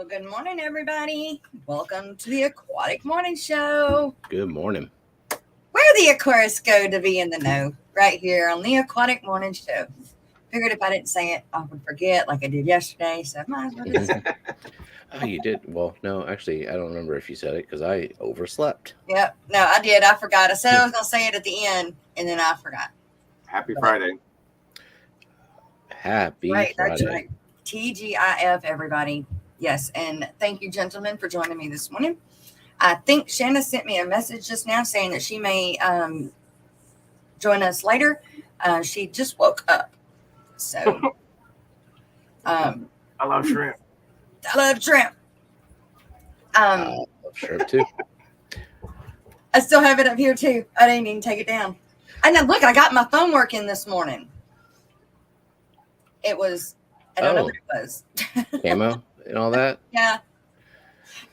Well, good morning, everybody. Welcome to the Aquatic Morning Show, Good morning. where the aquarists go to be in the know, right here on the Aquatic Morning Show. Figured if I didn't say it, I would forget like I did yesterday, so I might as well just say it. Oh, you did? Well, no, actually, I don't remember if you said it because I overslept. Yep, no, I did. I forgot. I said I was going to say it at the end, and then I forgot. Happy But- Friday. Happy Right, Friday. that's right. TGIF, everybody. Yes, and thank you, gentlemen, for joining me this morning. I think Shanna sent me a message just now saying that she may join us later. She just woke up. So I love shrimp. I love shrimp. I love shrimp too. I still have it up here too. I didn't even take it down. And then look, I got my phone working this morning. It was, I don't know what it was. Camo and all that. Yeah.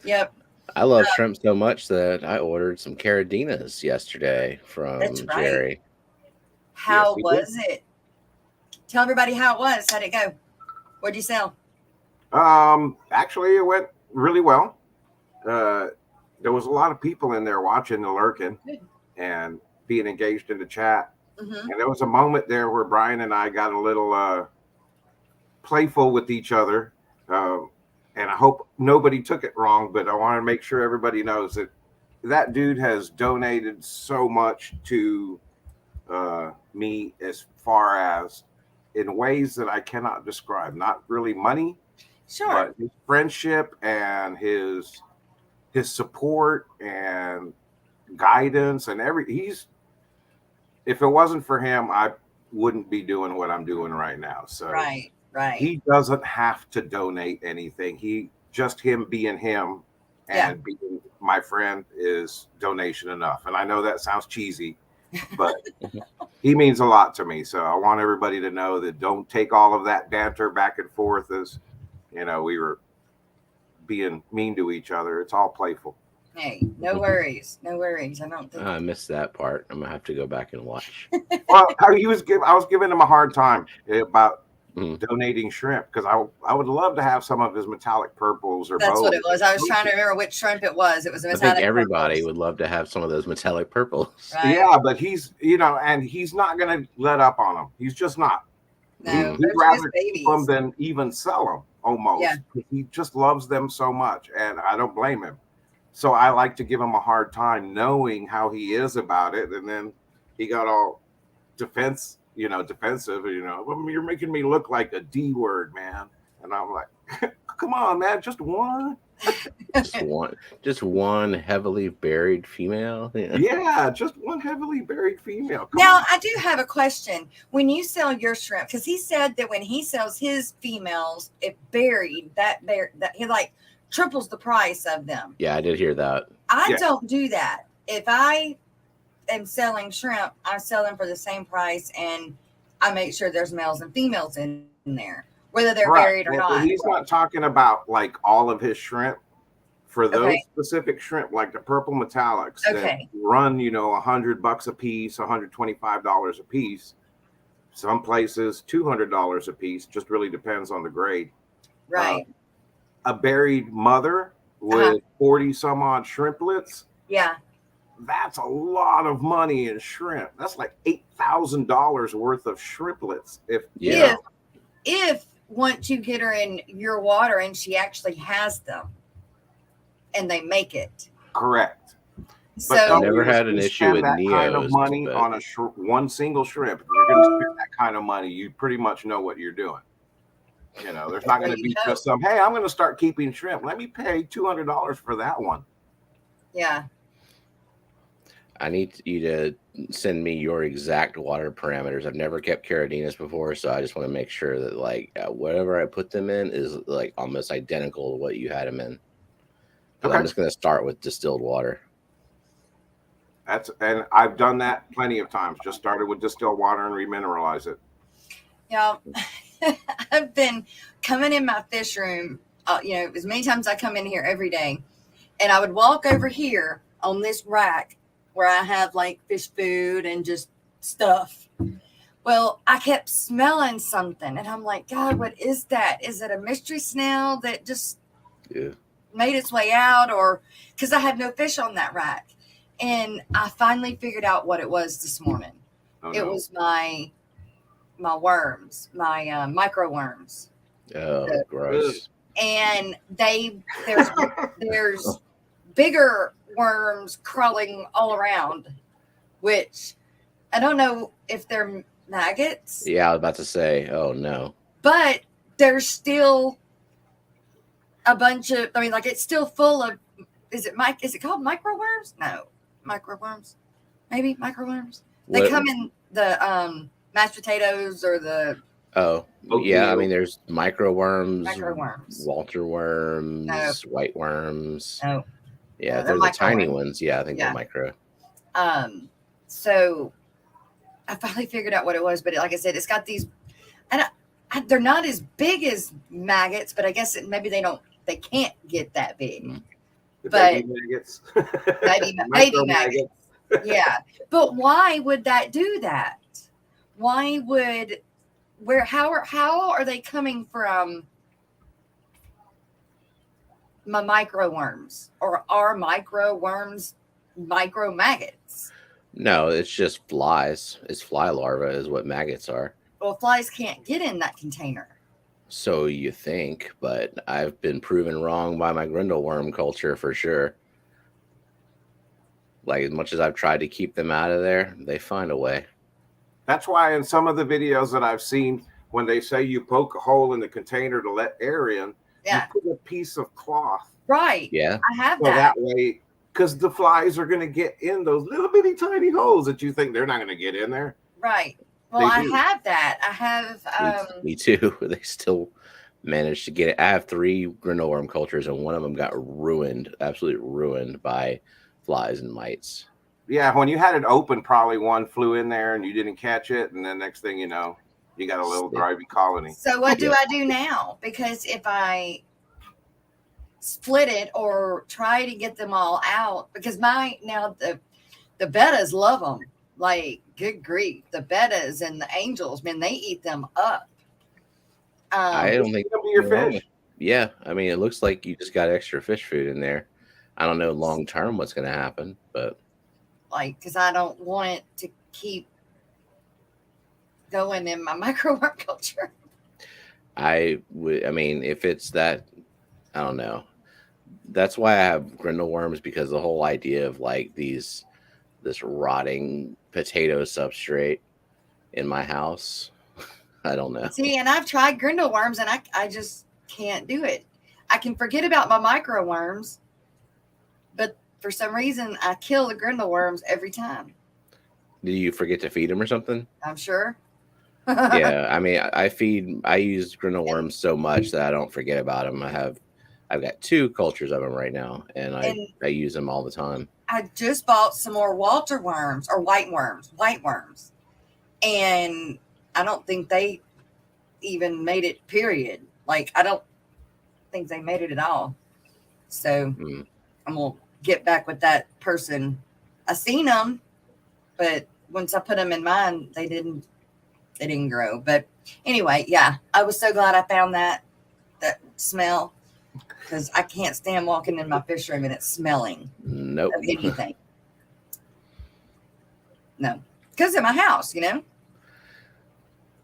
Yep. I love shrimp so much that I ordered some caradinas yesterday from That's right. Jerry. How Yes, we was it? Tell everybody how it was. How'd it go? What'd you sell? Actually, it went really well. There was a lot of people in there watching and lurking Good. and being engaged in the chat. Mm-hmm. And there was a moment there where Brian and I got a little playful with each other. And I hope nobody took it wrong, but I want to make sure everybody knows that that dude has donated so much to me as far as in ways that I cannot describe. Not really money, Sure. but his friendship and his support and guidance and he's, if it wasn't for him, I wouldn't be doing what I'm doing right now. So Right. he doesn't have to donate anything. Him being him and being my friend is donation enough. And I know that sounds cheesy, but he means a lot to me. So I want everybody to know that don't take all of that banter back and forth as, we were being mean to each other. It's all playful. Hey, no worries. No worries. I don't think. I missed that part. I'm gonna have to go back and watch. Well, I was giving him a hard time about Mhm. donating shrimp because I would love to have some of his metallic purples or That's what it bows. was. I was trying to remember which shrimp it was. It was a I metallic think everybody purples, would love to have some of those metallic purples. right? Yeah, but he's and he's not going to let up on them. He's just not. No, Mm. those He'd are his rather keep babies. them than even sell them almost. Yeah. He just loves them so much, and I don't blame him. So I like to give him a hard time knowing how he is about it, and then he got all defensive. Well, you're making me look like a D word, man. And I'm like, come on, man, just one. Just one heavily buried female. Yeah. Yeah, just one heavily buried female. Come Now, on. I do have a question. When you sell your shrimp, because he said that when he sells his females, it buried that he like triples the price of them. Yeah, I did hear that. I Yeah. don't do that. If I am selling shrimp, I sell them for the same price, and I make sure there's males and females in there, whether they're Right. buried or Well, not. he's not talking about like all of his shrimp. For those Okay. specific shrimp, like the purple metallics, Okay. that run, $100 a piece, $125 a piece. Some places $200 a piece. Just really depends on the grade. Right. A buried mother with 40 some odd shrimplets. Yeah. That's a lot of money in shrimp. That's like $8,000 worth of shrimplets. Yeah. If once you get her in your water and she actually has them and they make it. Correct. So I've don't never you had an spend issue with that kind of Neos, money but- on one single shrimp. If you're going to spend that kind of money, you pretty much know what you're doing. There's not going to be just some, hey, I'm going to start keeping shrimp. Let me pay $200 for that one. yeah. I need you to send me your exact water parameters. I've never kept caradinas before, so I just want to make sure that whatever I put them in is like almost identical to what you had them in. Okay. I'm just going to start with distilled water. And I've done that plenty of times. Just started with distilled water and remineralize it. Yeah. I've been coming in my fish room, as many times I come in here every day, and I would walk over here on this rack where I have like fish food and just stuff. Well, I kept smelling something, and I'm like, God, what is that? Is it a mystery snail that just Yeah. made its way out, or because I had no fish on that rack. And I finally figured out what it was this morning. Oh, It no. was my worms, my micro worms. Oh, gross. And there's bigger worms crawling all around, which I don't know if they're maggots. Yeah, I was about to say, oh no. But there's still a bunch of, I mean, like it's still full of, is it called micro worms? No, micro worms. Maybe micro worms. They come in the mashed potatoes or the yeah, I mean there's micro worms, Walter No. worms, white worms. No. Yeah, No, they're the tiny micro ones. Yeah, I think Yeah. they're micro. So I finally figured out what it was, but like I said, it's got these, and they're not as big as maggots, but I guess maybe they can't get that big. The But baby maggots. baby Micro maggots. Yeah. But why would that do that? Why would, how are they coming from my micro worms, or are micro worms micro maggots? No, it's just flies. It's fly larvae is what maggots are. Well, flies can't get in that container. So you think, but I've been proven wrong by my grindle worm culture for sure. Like as much as I've tried to keep them out of there, they find a way. That's why in some of the videos that I've seen, when they say you poke a hole in the container to let air in, Yeah. you put a piece of cloth. Right. Yeah. I have So that. that way, because the flies are going to get in those little bitty tiny holes that you think they're not going to get in there. Right. Well, I do. have that. I have Me too. They still managed to get it. I have 3 grindle worm cultures, and one of them got ruined, absolutely ruined by flies and mites. Yeah, when you had it open, probably one flew in there and you didn't catch it, and then next thing you know, you got a little thriving colony. So what do I do now? Because if I split it or try to get them all out, because the bettas love them. Like, good grief, the bettas and the angels, man, they eat them up. I don't think It'll be your fish. Yeah, I mean, it looks like you just got extra fish food in there. I don't know long term what's going to happen, but like, because I don't want it to keep going in my microworm culture. I mean, if it's that, I don't know. That's why I have grindle worms, because the whole idea of like this rotting potato substrate in my house, I don't know. See, and I've tried grindle worms, and I just can't do it. I can forget about my micro worms, but for some reason, I kill the grindle worms every time. Do you forget to feed them or something? I'm sure. Yeah, I mean, I use grindle worms so much that I don't forget about them. I've got 2 cultures of them right now, and I use them all the time. I just bought some more Walter worms, or white worms, and I don't think they even made it, period. Like, I don't think they made it at all. So I'm going to get back with that person. I seen them, but once I put them in mine, they didn't grow. But anyway, yeah, I was so glad I found that smell, because I can't stand walking in my fish room and it's smelling Nope. of anything. No, because in my house,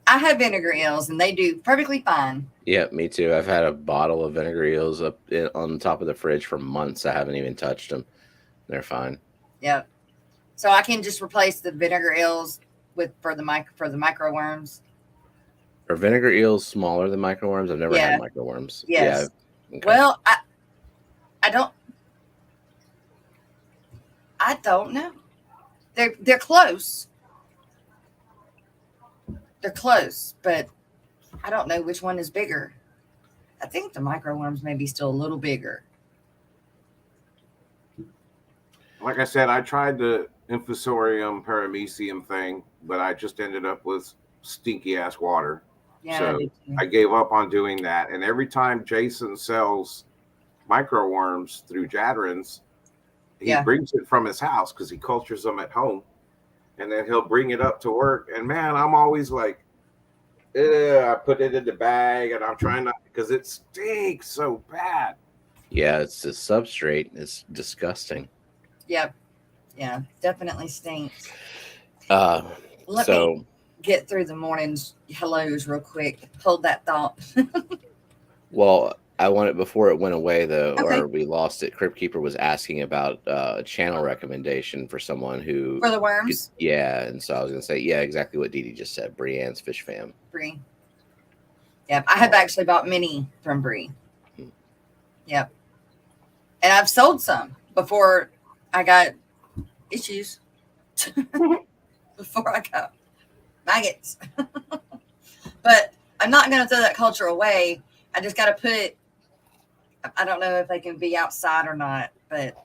I have vinegar eels and they do perfectly fine. Yeah, me too. I've had a bottle of vinegar eels up on top of the fridge for months. I haven't even touched them. They're fine. Yep. So I can just replace the vinegar eels for the micro worms. Are vinegar eels smaller than micro worms? I've never had micro worms. Yes. Yeah. Okay. Well, I don't know. They're close. They're close, but I don't know which one is bigger. I think the micro worms may be still a little bigger. Like I said, I tried the Infusorium paramecium thing, but I just ended up with stinky ass water. Yeah, so I gave up on doing that. And every time Jason sells micro worms through Jadrin's, he brings it from his house because he cultures them at home, and then he'll bring it up to work. And man, I'm always like, I put it in the bag, and I'm trying not, because it stinks so bad. Yeah, it's a substrate. It's disgusting. Yep. Yeah, definitely stinks. Uh, Let me so get through the morning's hellos real quick. Hold that thought. well, I wanted before it went away though, Okay. or we lost it. Crypt Keeper was asking about a channel recommendation for someone who, For the worms, yeah, and so I was gonna say, yeah, exactly what Dee Dee just said. Brienne's Fish Fam. Bree. Yep. I have actually bought many from Bree. Hmm. Yep. And I've sold some before I got issues. Before I got maggots. But I'm not going to throw that culture away. I just got to put, I don't know if they can be outside or not, but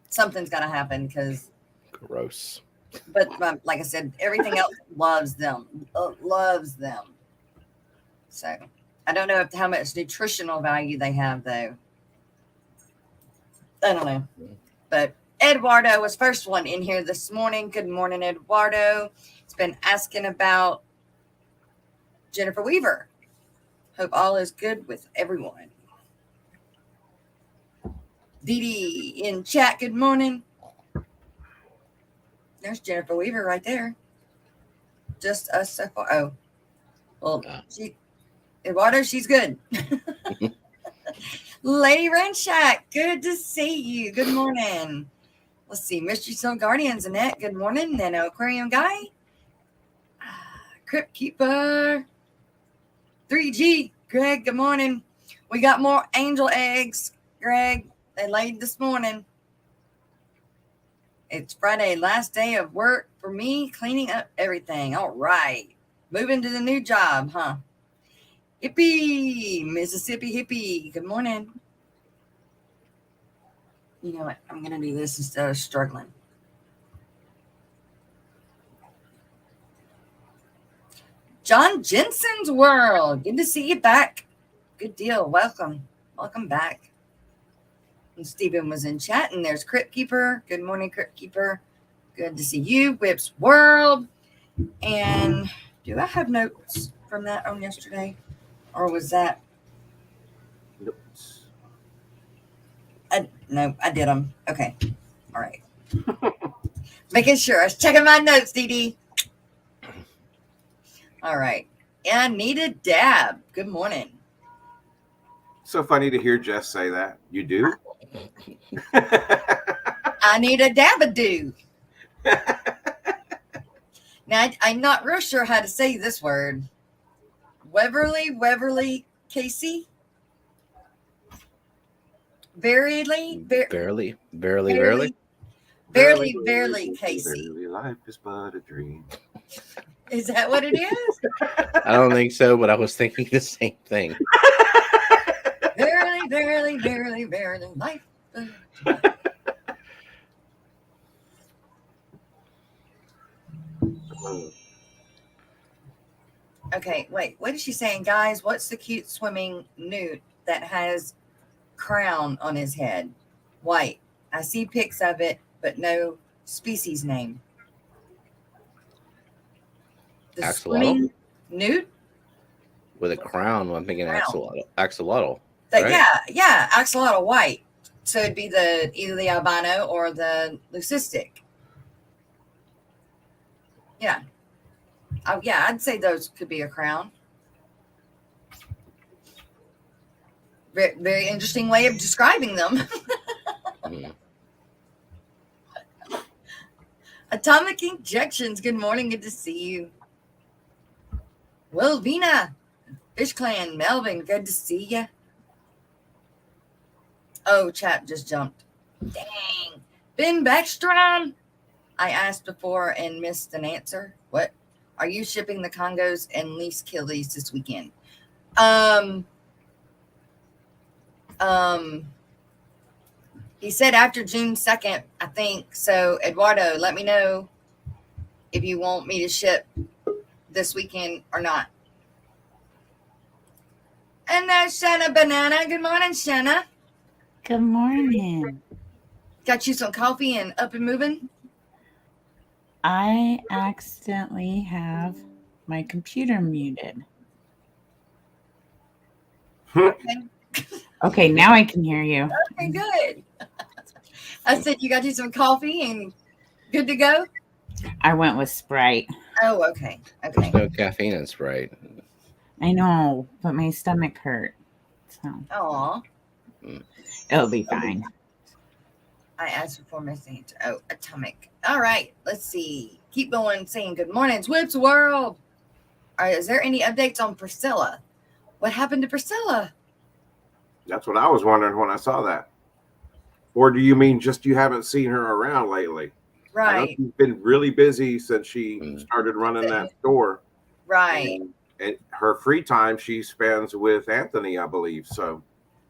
something's got to happen because, Gross. but like I said, everything else loves them. So I don't know how much nutritional value they have though. I don't know. But Eduardo was first one in here this morning. Good morning, Eduardo. He's been asking about Jennifer Weaver. Hope all is good with everyone. Dee Dee in chat. Good morning. There's Jennifer Weaver right there. Just us so far. Oh, well, Eduardo, she's good. Lady Renshak, good to see you. Good morning. Let's see. Mystery Soul Guardians, Annette, good morning. Nano Aquarium Guy. Crypt Keeper. 3G, Greg, good morning. We got more angel eggs, Greg. They laid this morning. It's Friday, last day of work for me, cleaning up everything. All right. Moving to the new job, huh? Hippie, Mississippi hippie. Good morning. You know what? I'm going to do this instead of struggling. John Jensen's World. Good to see you back. Good deal. Welcome. Welcome back. And Stephen was in chat, and there's Crypt Keeper. Good morning, Crypt Keeper. Good to see you. Whip's World. And do I have notes from that on yesterday? Or was that? Notes. No, I did them. Okay. All right. Making sure. I was checking my notes, Dee Dee. All right. And I need a dab. Good morning. So funny to hear Jess say that. You do? I need a dabadoo. Now, I'm not real sure how to say this word. Weverly, Casey? Verily, Verily, Casey. Verily, life is but a dream. Is that what it is? I don't think so, but I was thinking the same thing. Verily, life. Okay, wait. What is she saying, guys? What's the cute swimming newt that has crown on his head? White. I see pics of it, but no species name. The Axolotl? swimming newt? With a crown, I'm thinking axolotl. Right? Right? Yeah, axolotl white. So it'd be either the albino or the leucistic. Yeah. Oh, yeah, I'd say those could be a crown. Very, very interesting way of describing them. Mm-hmm. Atomic Injections, good morning. Good to see you. Wilvina, Fish Clan, Melvin, good to see you. Oh, chat just jumped. Dang. Ben Backstrom. I asked before and missed an answer. What? Are you shipping the Congos and lease killies this weekend? He said after June 2nd, I think. So, Eduardo, let me know if you want me to ship this weekend or not. And that's Shanna Banana. Good morning, Shanna. Good morning. Got you some coffee and up and moving? I accidentally have my computer muted. Okay. Okay, now I can hear you. Okay, good. I said you got you some coffee and good to go. I went with Sprite. Oh, okay. There's Okay. no caffeine in Sprite. I know, but my stomach hurt. So Aw. it'll be fine. I asked before missing. Oh, atomic. All right. Let's see. Keep going saying good morning, Whips World. All right, is there any updates on Priscilla? What happened to Priscilla? That's what I was wondering when I saw that. Or do you mean just you haven't seen her around lately? I know Right. she's been really busy since she started running that store. Right. And her free time she spends with Anthony, I believe. So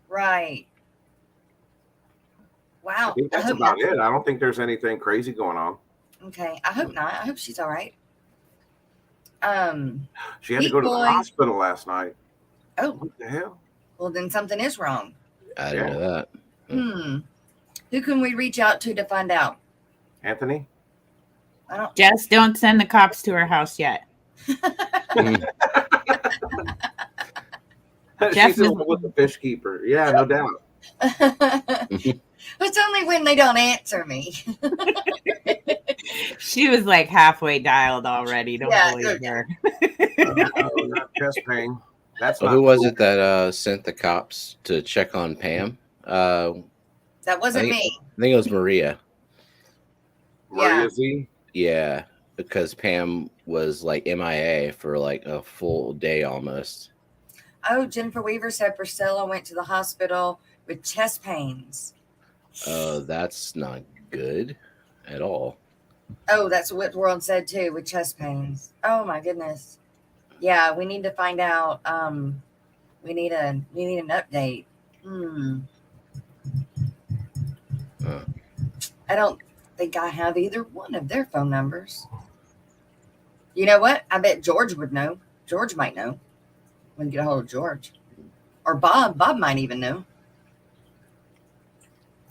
Right. Wow. I think that's about it. I don't think there's anything crazy going on. Okay. I hope not. I hope she's all right. She had to go to the hospital last night. Oh. What the hell? Well, then something is wrong. I didn't know that. Who can we reach out to find out? Anthony? I don't. Just don't send the cops to her house yet. She's in love with the fish keeper. Yeah, no doubt. It's only when they don't answer me. She was like halfway dialed already. Don't believe her. No, not chest pain. That's who was it that sent the cops to check on Pam? That wasn't me. I think it was Maria. Maria Z? Yeah, because Pam was like MIA for like a full day almost. Oh, Jennifer Weaver said Priscilla went to the hospital with chest pains. That's not good at all. Oh, that's what World said too, with chest pains. Oh my goodness. Yeah, we need to find out. We need an update. I don't think I have either one of their phone numbers. You know what? I bet George would know. George might know. We can get a hold of George. Or Bob. Bob might even know.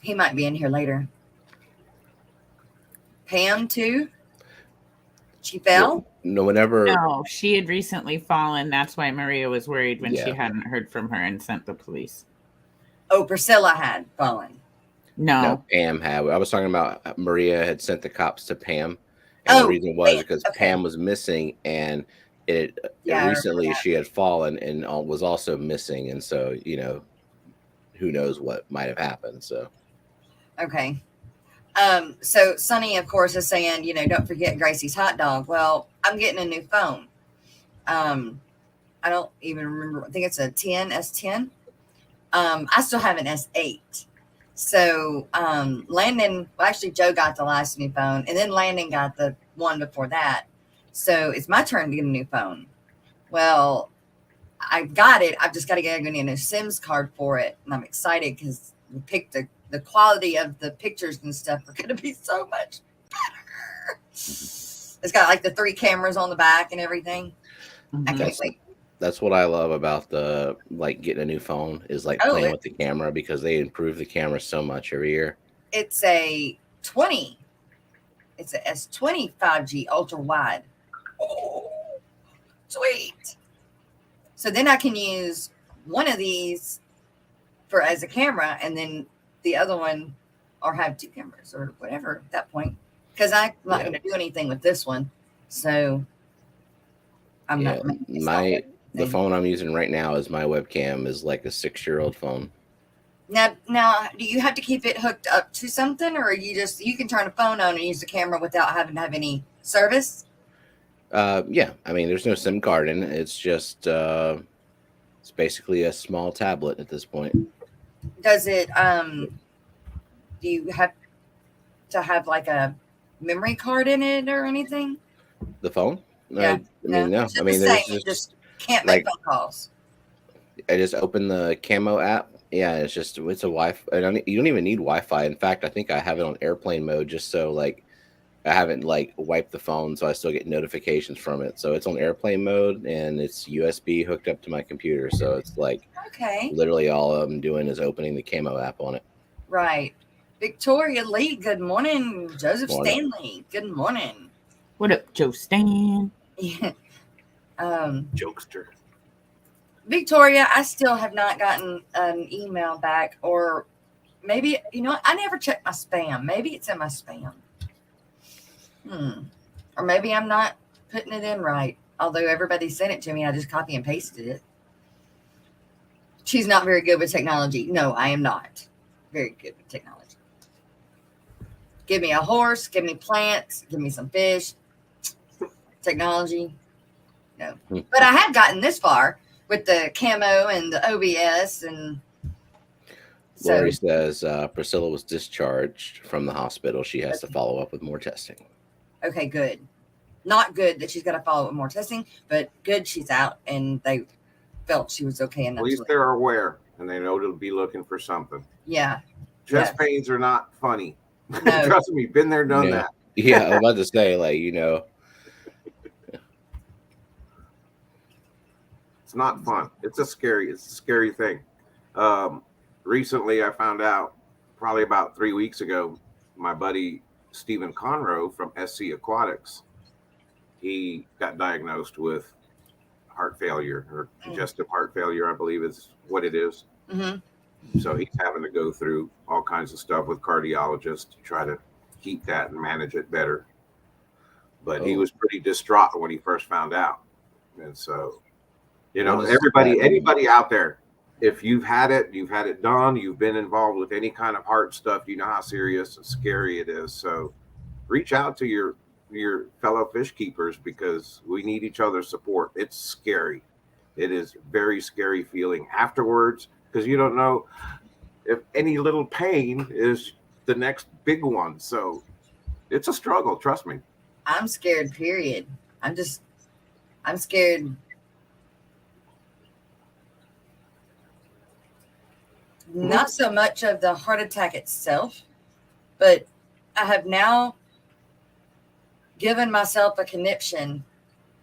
He might be in here later. Pam, too? She fell? No, she had recently fallen. That's why Maria was worried when she hadn't heard from her and sent the police. Oh, Priscilla had fallen. No, Pam had. I was talking about Maria had sent the cops to Pam. And the reason was because Pam was missing, and recently she had fallen and was also missing. And so, who knows what might have happened. So, okay. So Sonny, of course, is saying, don't forget Gracie's hot dog. Well, I'm getting a new phone. I don't even remember. I think it's a S10. I still have an S8. So Landon, well, actually Joe got the last new phone, and then Landon got the one before that. So it's my turn to get a new phone. Well, I got it. I've just got to get a new SIMS card for it, and I'm excited because we picked the quality of the pictures and stuff are going to be so much better. It's got like the 3 cameras on the back and everything. I can't wait. That's what I love about getting a new phone is playing with the camera, because they improve the camera so much every year. It's a 20. It's a S20 5G ultra wide. Oh, sweet. So then I can use one of these as a camera, and then the other one, or have 2 cameras or whatever at that point, because I'm not going to do anything with this one. So I'm not. The phone I'm using right now is my webcam is like a 6-year-old phone. Now, do you have to keep it hooked up to something, or you can turn a phone on and use the camera without having to have any service? Yeah, I mean, there's no SIM card in it. It's just it's basically a small tablet at this point. Does it? Do you have to have like a memory card in it or anything? The phone? Yeah. No. I mean, there's just can't make phone calls. I just open the Camo app. Yeah, it's a Wi-Fi. You don't even need Wi-Fi. In fact, I think I have it on airplane mode just so I haven't wiped the phone, so I still get notifications from it. So it's on airplane mode, and it's USB hooked up to my computer. So it's literally all I'm doing is opening the Camo app on it. Right. Victoria Lee, good morning. Joseph Stanley, good morning. What up, Joe Stan? Yeah. Jokester. Victoria, I still have not gotten an email back, or maybe, you know, I never check my spam. Maybe it's in my spam. Or maybe I'm not putting it in right. Although everybody sent it to me, I just copy and pasted it. She's not very good with technology. No, I am not very good with technology. Give me a horse, give me plants, give me some fish. Technology, no. But I have gotten this far with the camo and the OBS, and so Lori says Priscilla was discharged from the hospital. She has to follow up with more testing. Okay, good. Not good that she's got to follow up with more testing, but good she's out and they felt she was okay enough. At least they're aware and they know to be looking for something. Yeah. Chest pains are not funny. No. Trust me, been there, done that. Yeah, I was about to say, like, you know. It's not fun. It's a scary thing. Recently, I found out probably about 3 weeks ago, my buddy Stephen Conroe from SC Aquatics, he got diagnosed with heart failure or congestive heart failure, I believe is what it is. Mm-hmm. So he's having to go through all kinds of stuff with cardiologists to try to keep that and manage it better. But he was pretty distraught when he first found out. And so, you know, anybody out there, if you've had it done, you've been involved with any kind of heart stuff, you know how serious and scary it is. So reach out to your fellow fish keepers because we need each other's support. It's scary. It is very scary feeling afterwards because you don't know if any little pain is the next big one. So it's a struggle. Trust me. I'm scared, period. I'm scared. Not so much of the heart attack itself, but I have now given myself a conniption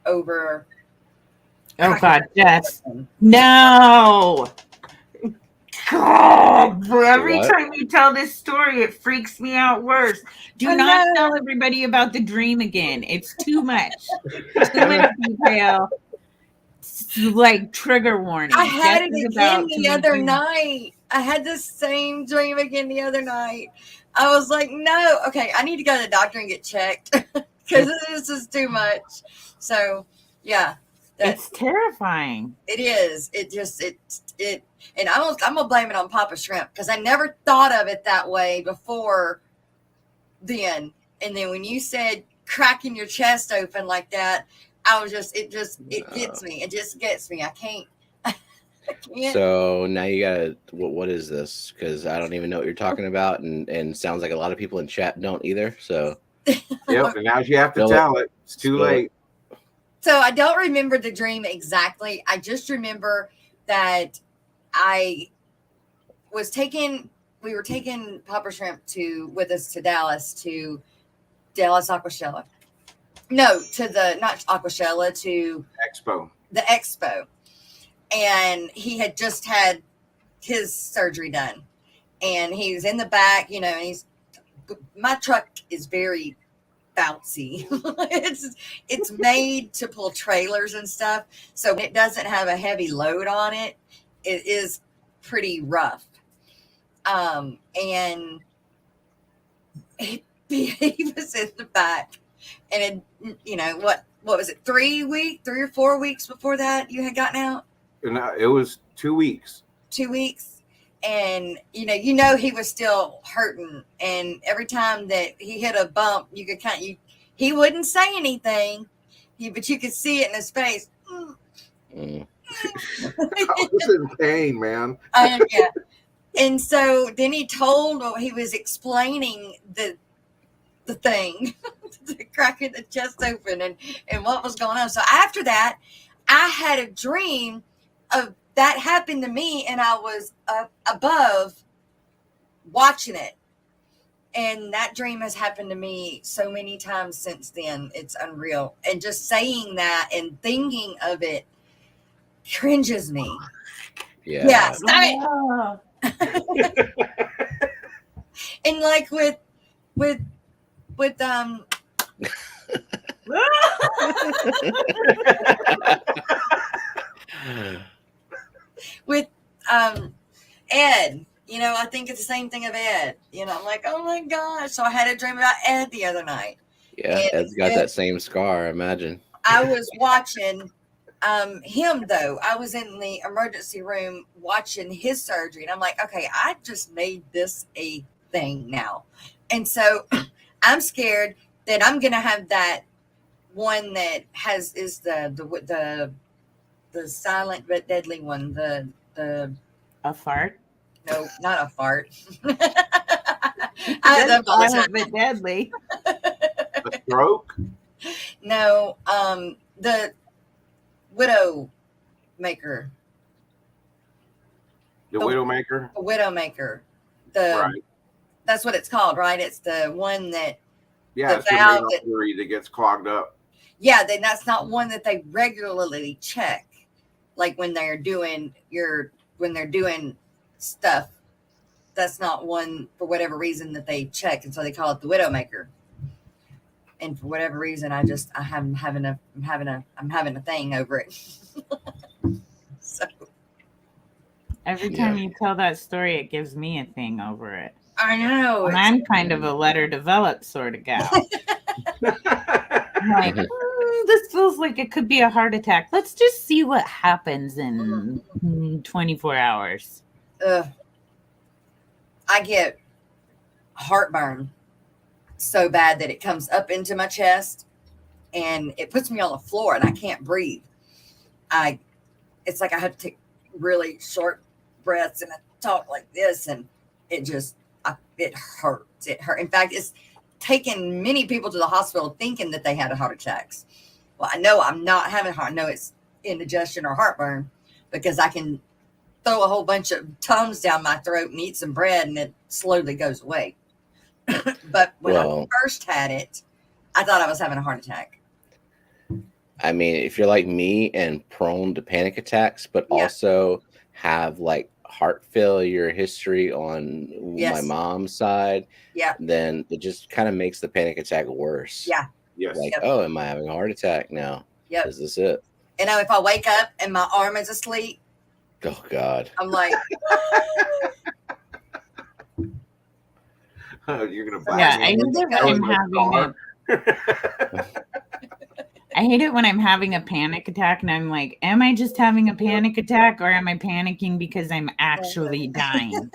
over. Oh God, Jess. No. God, every time you tell this story, it freaks me out worse. Do not tell everybody about the dream again. It's too much. Too much detail. Like trigger warning. I had it again the other night. I had the same dream again the other night. I was like, no, okay, I need to go to the doctor and get checked because this is too much. So, yeah. It's terrifying. It is. And I'm gonna blame it on Papa Shrimp because I never thought of it that way before then. And then when you said cracking your chest open like that, I was it gets me. It just gets me. I can't. So now you gotta, what is this? Because I don't even know what you're talking about, and sounds like a lot of people in chat don't either. So yep, and now you have to tell it. It's too late. So I don't remember the dream exactly. I just remember that we were taking Papa Shrimp with us to Dallas Aquashella. No, not Aquashella, to the Expo. And he had just had his surgery done. And he was in the back, you know, and my truck is very bouncy. it's made to pull trailers and stuff. So it doesn't have a heavy load on it. It is pretty rough. And he was in the back. And it, you know, what was it, 3 or 4 weeks before that you had gotten out? No, it was 2 weeks. 2 weeks. And, you know, he was still hurting. And every time that he hit a bump, you could he wouldn't say anything, but you could see it in his face. I was in pain, man. Yeah. And so then he was explaining the thing, the cracking the chest open and what was going on. So after that, I had a dream of that happened to me, and I was above watching it. And that dream has happened to me so many times since then. It's unreal. And just saying that and thinking of it cringes me. Yeah. Yeah. Stop it. And like with think it's the same thing of Ed. You know, I'm like, oh my gosh. So I had a dream about Ed the other night. Yeah, And Ed's got that same scar, I imagine. I was watching him though. I was in the emergency room watching his surgery, and I'm like, okay, I just made this a thing now. And so I'm scared that I'm gonna have that one that is the silent but deadly one. The A fart. no, not a fart. I That's love all the silent time. but deadly. A stroke? No, the widow maker. The Widowmaker? The widow maker. The Right. That's what it's called, right? It's the one that Yeah, the it's the valve main artery that gets clogged up. yeah, then that's not one that they regularly check. Like when they're doing stuff, that's not one for whatever reason that they check, and so they call it the widowmaker. And for whatever reason, I'm having a thing over it. So Every time you tell that story, it gives me a thing over it. I know. And I'm kind of a letter developed sort of gal. I'm like, this feels like it could be a heart attack. Let's just see what happens in 24 hours. I get heartburn so bad that it comes up into my chest and it puts me on the floor and I can't breathe. It's like I have to take really short breaths and I talk like this, and it hurts. It hurt. In fact, it's taken many people to the hospital thinking that they had heart attacks. Well, I know I'm not having heart. I know it's indigestion or heartburn because I can throw a whole bunch of Tums down my throat and eat some bread and it slowly goes away. But when I first had it, I thought I was having a heart attack. I mean, if you're like me and prone to panic attacks, but also have like heart failure history on my mom's side, then it just kind of makes the panic attack worse. Yeah. Yes. Like, oh, am I having a heart attack now? Yep. Is this it? And if I wake up and my arm is asleep, oh God, I'm like, you're gonna I hate it when I'm having a panic attack and I'm like, am I just having a panic attack or am I panicking because I'm actually dying?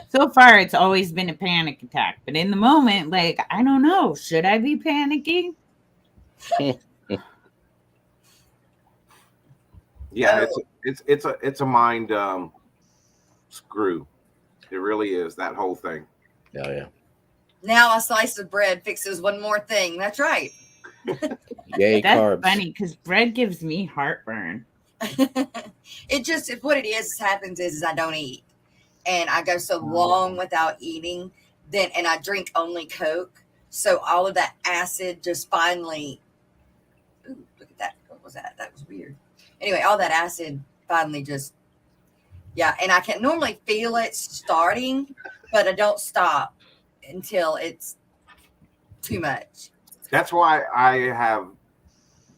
So far, it's always been a panic attack. But in the moment, like, I don't know. Should I be panicking? Yeah, it's a mind screw. It really is, that whole thing. Oh yeah. Now a slice of bread fixes one more thing. That's right. Yay, that's carbs. Funny because bread gives me heartburn. It's what it is happens is I don't eat. And I go so long without eating, and I drink only Coke. So all of that acid just finally, ooh, look at that. What was that? That was weird. Anyway, all that acid finally just, and I can normally feel it starting, but I don't stop until it's too much. That's why I have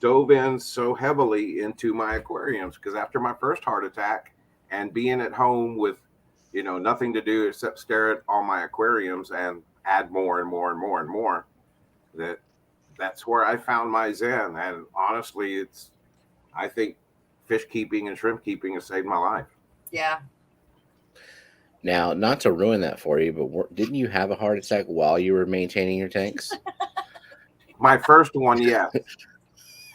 dove in so heavily into my aquariums, because after my first heart attack and being at home with, nothing to do except stare at all my aquariums and add more and more and more and more, that's where I found my zen. And honestly, I think fish keeping and shrimp keeping has saved my life. Yeah. Now, not to ruin that for you, but didn't you have a heart attack while you were maintaining your tanks? My first one, yes.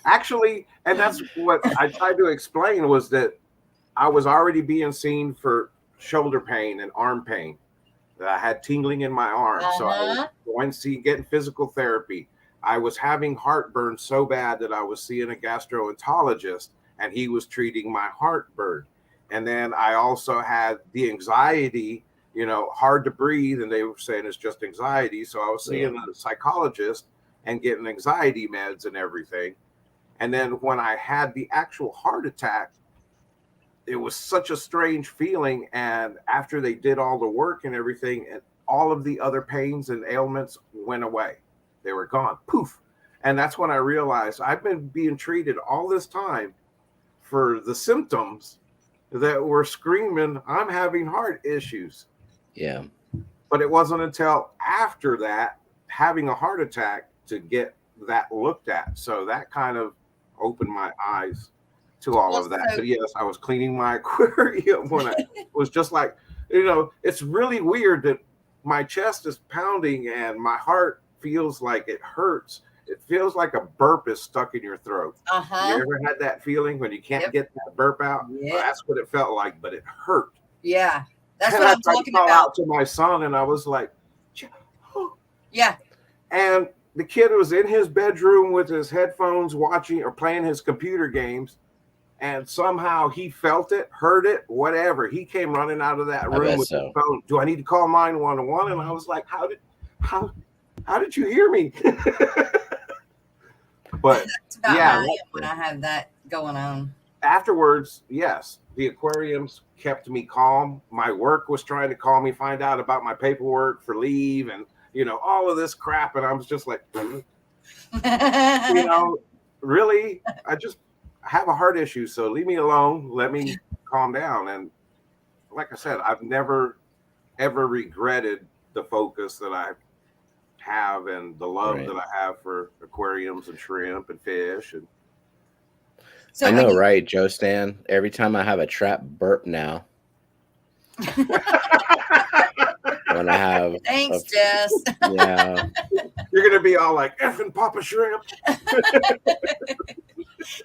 Actually, and that's what I tried to explain, was that I was already being seen for shoulder pain and arm pain. I had tingling in my arm. So I was getting physical therapy. I was having heartburn so bad that I was seeing a gastroenterologist and he was treating my heartburn. And then I also had the anxiety, hard to breathe. And they were saying it's just anxiety. So I was seeing a psychologist and getting anxiety meds and everything. And then when I had the actual heart attack, it was such a strange feeling. And after they did all the work and everything, and all of the other pains and ailments went away. They were gone. Poof. And that's when I realized I've been being treated all this time for the symptoms that were screaming, I'm having heart issues. Yeah. But it wasn't until after that, having a heart attack, to get that looked at. So that kind of opened my eyes to all of that. But yes, I was cleaning my aquarium when I was just like, it's really weird that my chest is pounding and my heart feels like it hurts. It feels like a burp is stuck in your throat. Uh-huh. You ever had that feeling when you can't get that burp out? Yep. Well, that's what it felt like, but it hurt. Yeah. That's and what I I'm talking about. Out to my son, and I was like, oh. Yeah. And the kid was in his bedroom with his headphones watching or playing his computer games. And somehow he felt it, heard it, whatever. He came running out of that room with the phone. Do I need to call 911? And I was like, how did you hear me? But that's about how I am when I have that going on. Afterwards, yes, the aquariums kept me calm. My work was trying to call me, find out about my paperwork for leave and all of this crap. And I was just like, really, I just have a heart issue. So leave me alone. Let me calm down. And like I said, I've never, ever regretted the focus that I have and the love that I have for aquariums and shrimp and fish. And so I know, right, Joe Stan? Every time I have a trap burp now. When I have thanks, Jess. Yeah. You're gonna be all like effing Papa Shrimp.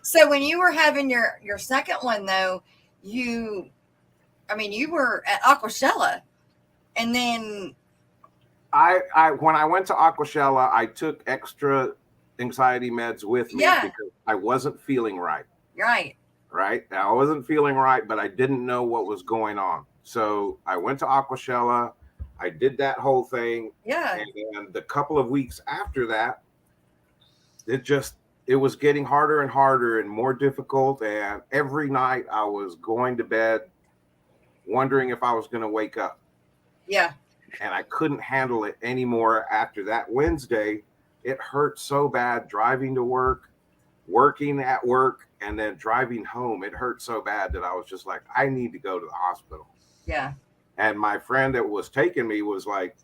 So when you were having your second one though, you were at Aquashella, and then I when I went to Aquashella, I took extra anxiety meds with me because I wasn't feeling right. Right. I wasn't feeling right, but I didn't know what was going on. So I went to Aquashella. I did that whole thing. Yeah. And the couple of weeks after that, it was getting harder and harder and more difficult. And every night I was going to bed wondering if I was going to wake up. Yeah. And I couldn't handle it anymore after that Wednesday. It hurt so bad driving to work, working at work, and then driving home. It hurt so bad that I was just like, I need to go to the hospital. Yeah. And my friend that was taking me was like,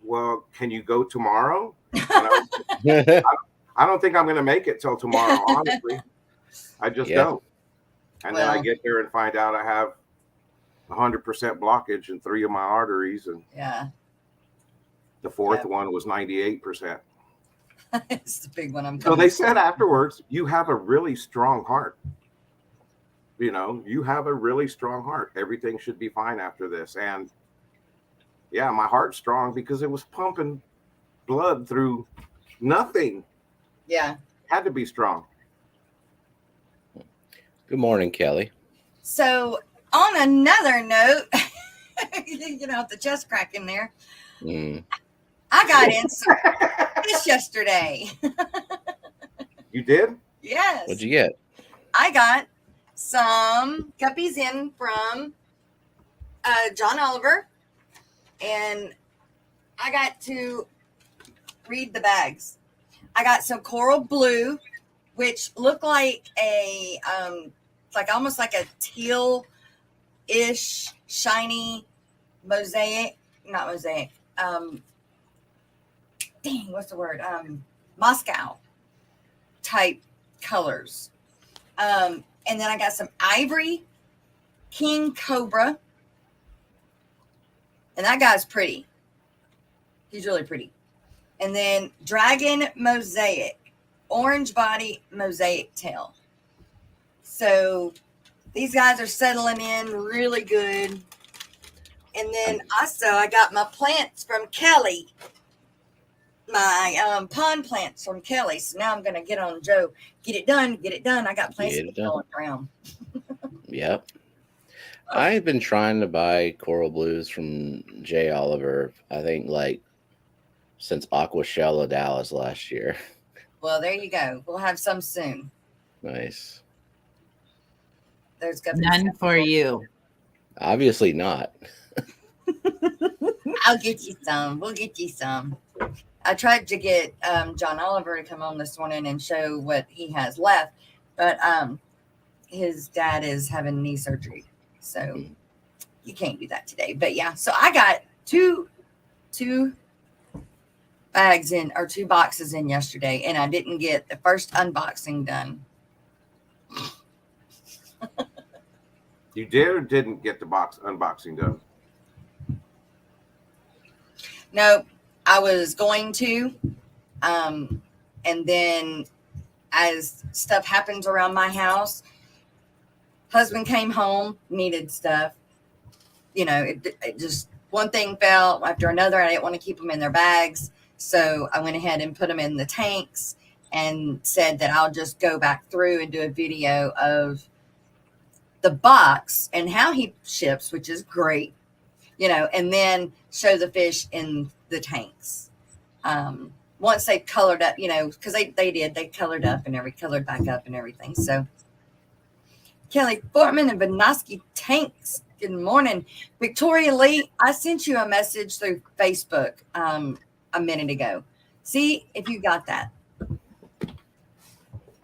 well, can you go tomorrow? I don't think I'm going to make it till tomorrow, honestly. I just don't. And then I get there and find out I have 100% blockage in 3 of my arteries. And the fourth one was 98%. It's the big one. So they said afterwards, you have a really strong heart. You have a really strong heart. Everything should be fine after this. And yeah, my heart's strong because it was pumping blood through nothing. Yeah. Had to be strong. Good morning, Kelly. So on another note, the chest crack in there. I got in some fish yesterday. You did? Yes. What'd you get? I got some guppies in from John Oliver, and I got to read the bags. I got some coral blue, which looked like a almost like a teal-ish shiny mosaic, not mosaic. What's the word? Moscow type colors. And then I got some ivory king cobra. And that guy's pretty. He's really pretty. And then dragon mosaic, orange body mosaic tail. So these guys are settling in really good. And then also I got my plants from Kelly. My pond plants from Kelly. So now I'm going to get on Joe. Get it done. I got plants going around. Yep. I've been trying to buy coral blues from Jay Oliver, I think since Aquashella Dallas last year. Well, there you go. We'll have some soon. Nice. There's none for you. Obviously not. I'll get you some. We'll get you some. I tried to get John Oliver to come on this morning and show what he has left, but his dad is having knee surgery. So you can't do that today. But yeah, so I got two bags in, or 2 boxes in yesterday, and I didn't get the first unboxing done. You did or didn't get the unboxing done? No, I was going to. And then as stuff happens around my house, husband came home, needed stuff. You know, it just, one thing fell after another. I didn't want to keep them in their bags. So I went ahead and put them in the tanks and said that I'll just go back through and do a video of the box and how he ships, which is great, you know, and then show the fish in the tanks. Once they colored up, you know, because they colored up and colored back up and everything. So Kelly Fortman and Vinoski Tanks. Good morning. Victoria Lee, I sent you a message through Facebook a minute ago. See if you got that.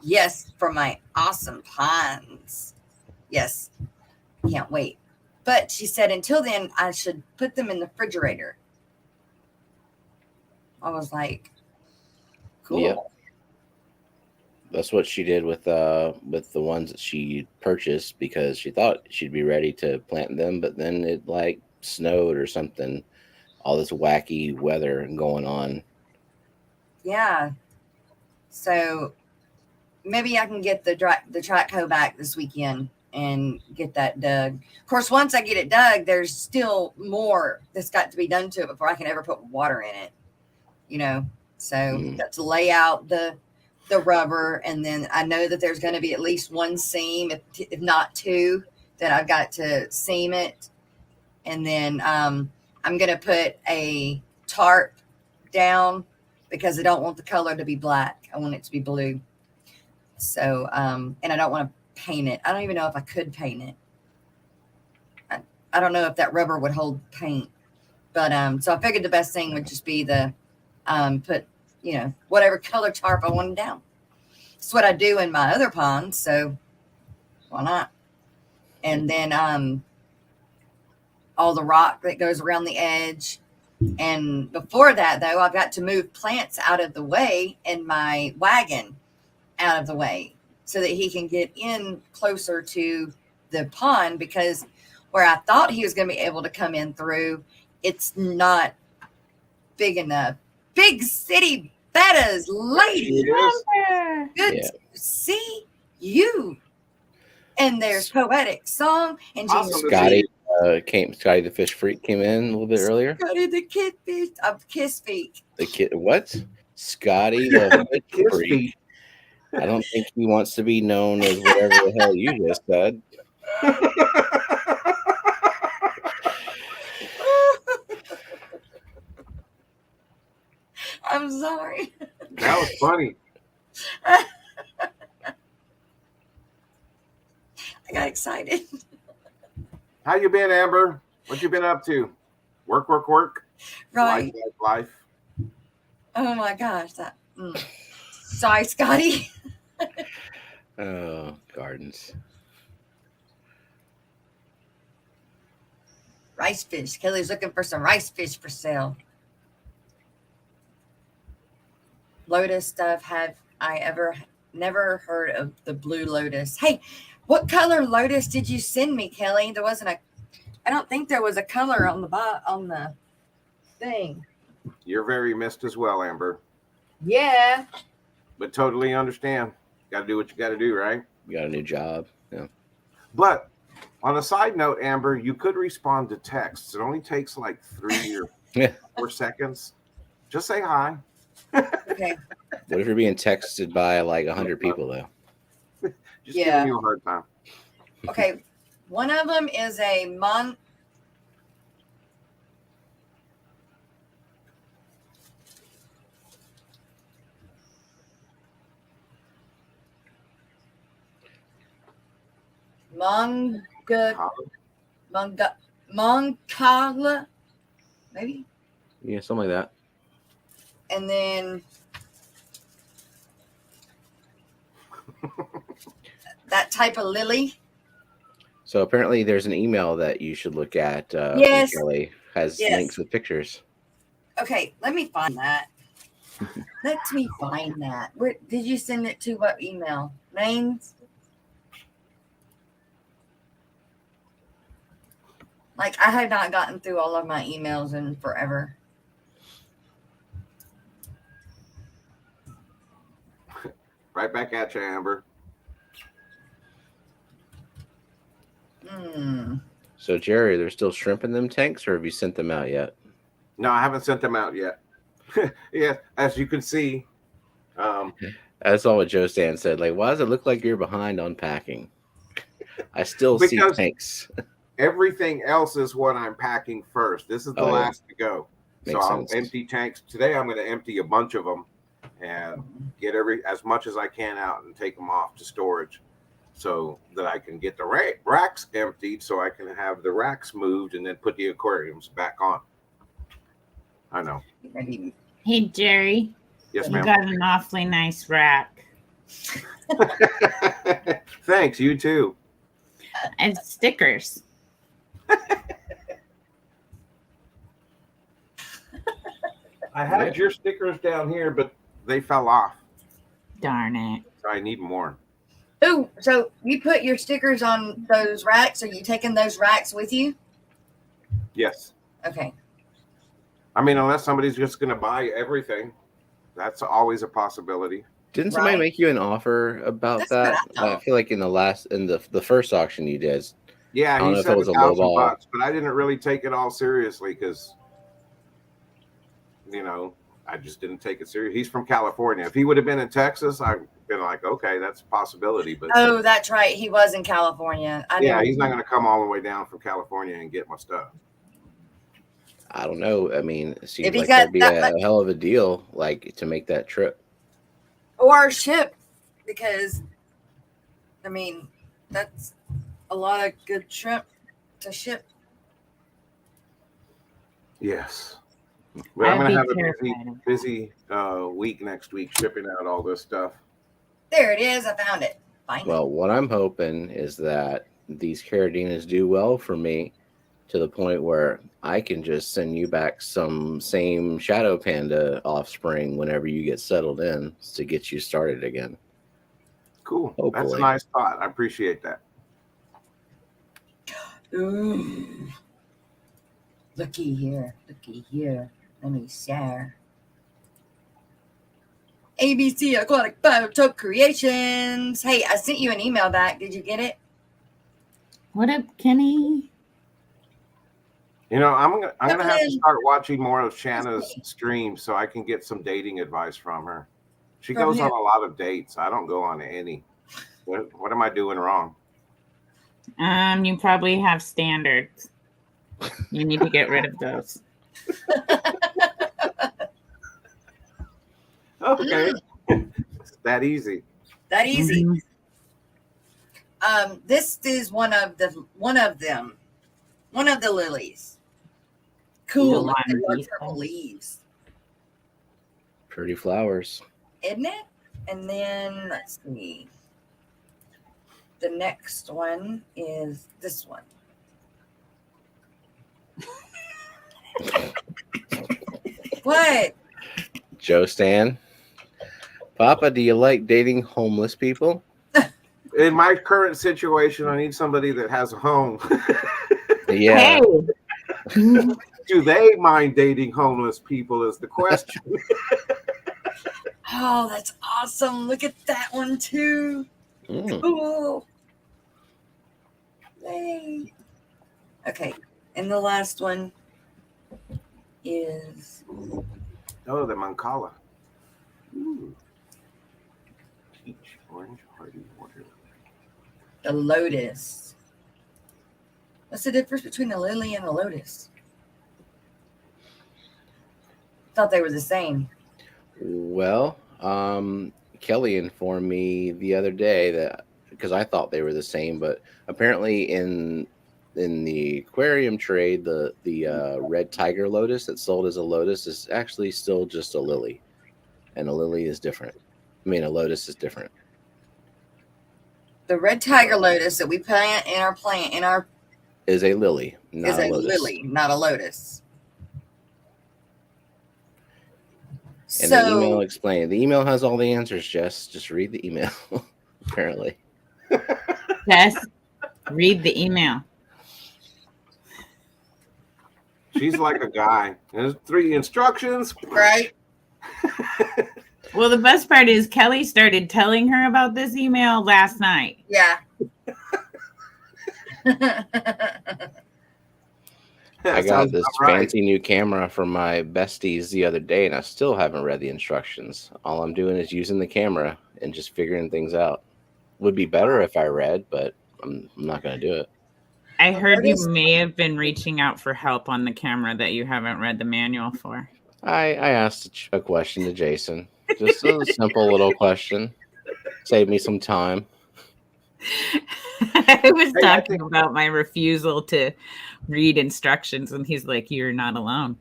Yes, for my awesome ponds. Yes, can't wait. But she said until then, I should put them in the refrigerator. I was like, cool. Yeah. That's what she did with the ones that she purchased, because she thought she'd be ready to plant them, but then it like snowed or something. All this wacky weather going on. Yeah. So maybe I can get the track hoe back this weekend and get that dug. Of course, once I get it dug, there's still more that's got to be done to it before I can ever put water in it. You know, so got to lay out the rubber, and then I know that there's going to be at least one seam, if not 2, that I've got to seam it, and then I'm going to put a tarp down because I don't want the color to be black. I want it to be blue. So, and I don't want to paint it. I don't even know if I could paint it. I don't know if that rubber would hold paint, but so I figured the best thing would just be the put, you know, whatever color tarp I wanted down. It's what I do in my other ponds, so why not? And then all the rock that goes around the edge. And before that, though, I've got to move plants out of the way and my wagon out of the way so that he can get in closer to the pond, because where I thought he was going to be able to come in through, it's not big enough. Big city bettas, ladies. Good to see you. And there's Poetic Song and Awesome. Scotty Scotty the fish freak came in a little bit earlier. Scotty the kid fish of Kiss Feet. The kid, what? Scotty the fish Kiss freak. feet. I don't think he wants to be known as whatever the hell you just said. I'm sorry. That was funny. I got excited. How you been, Amber? What you been up to? Work. Right. Life. Oh my gosh. Sorry, Scotty. Oh, gardens. Rice fish. Kelly's looking for some rice fish for sale. Lotus stuff. Have I ever never heard of the blue lotus? Hey, what color lotus did you send me, Kelly? There wasn't I don't think there was a color on the thing. You're very missed as well, Amber. Yeah. But totally understand. Got to do what you got to do, right? You got a new job. Yeah. But on a side note, Amber, you could respond to texts. It only takes like 3 or 4 seconds. Just say hi. Okay. What if you're being texted by like 100 people though? Just giving you a hard time. Okay. One of them is a Mongala, maybe. Yeah, something like that. And then that type of lily. So apparently, there's an email that you should look at. From Yes. Kelly has Yes. links with pictures. Okay, let me find that. Let me find that. Where did you send it to? What email? Names? Like, I have not gotten through all of my emails in forever. Right back at you, Amber. So Jerry, there's still shrimp in them tanks, or have you sent them out yet? No, I haven't sent them out yet. Yeah, as you can see. That's all what Joe Stan said. Like, why does it look like you're behind on packing? I still see tanks. Everything else is what I'm packing first. This is the last to go. Makes so sense. I'll empty tanks. Today I'm going to empty a bunch of them and get as much as I can out and take them off to storage so that I can get the racks emptied so I can have the racks moved and then put the aquariums back on. I know. Hey, Jerry. Yes, you ma'am. got an awfully nice rack. Thanks. You too. And stickers. I had your stickers down here, but they fell off. Darn it. So I need more. Oh, so you put your stickers on those racks? Are you taking those racks with you? Yes. Okay. I mean, unless somebody's just going to buy everything, that's always a possibility. Didn't somebody make you an offer about that? I feel like in the first auction you did. Yeah, I don't know he said if it was a low ball. $1,000, but I didn't really take it all seriously because, I just didn't take it serious. He's from California. If he would have been in Texas, I'd been like, okay, that's a possibility. But oh, that's right. He was in California. He's not going to come all the way down from California and get my stuff. I don't know. I mean, it seems like that'd be a hell of a deal, like to make that trip. Or ship, because, I mean, that's a lot of good shrimp to ship. Yes. Well, I'm going to have a busy week next week shipping out all this stuff. There it is. I found it. Well, what I'm hoping is that these caradinas do well for me to the point where I can just send you back some same shadow panda offspring whenever you get settled in to get you started again. Cool. Hopefully. That's a nice thought. I appreciate that. Ooh. Looky here. Looky here. Let me share. ABC Aquatic Photo Creations. Hey, I sent you an email back. Did you get it? What up, Kenny? I'm gonna have to start watching more of Shanna's streams so I can get some dating advice from her. She goes on a lot of dates. I don't go on any. What am I doing wrong? You probably have standards. You need to get rid of those. Okay. It's that easy. That easy. This is one of the lilies. Cool. Look at the purple leaves. Pretty flowers. Isn't it? And then let's see. The next one is this one. What? Joe Stan. Papa, do you like dating homeless people? In my current situation, I need somebody that has a home. Yeah. Hey. Do they mind dating homeless people is the question. Oh, that's awesome. Look at that one too. Cool. Yay. Okay. And the last one is the Mancala. Ooh. Peach, orange, hardy water. The lotus. What's the difference between the lily and the lotus? Thought they were the same. Well, Kelly informed me the other day that because I thought they were the same, but apparently in the aquarium trade, the red tiger lotus that's sold as a lotus is actually still just a lily, and a lily is different. I mean, a lotus is different. The red tiger lotus that we plant in our is a lily, not is a a lotus. lily, not a lotus. And the email So explained. The email has all the answers, Jess. Just read the email, apparently. Jess, read the email. She's like a guy. There's 3 instructions. right. Well, the best part is Kelly started telling her about this email last night. Yeah. I got this fancy new camera from my besties the other day, and I still haven't read the instructions. All I'm doing is using the camera and just figuring things out. Would be better if I read, but I'm not going to do it. I heard you may have been reaching out for help on the camera that you haven't read the manual for. I asked a question to Jason. Just a simple little question. Save me some time. I was talking about my refusal to read instructions, and he's like, "You're not alone."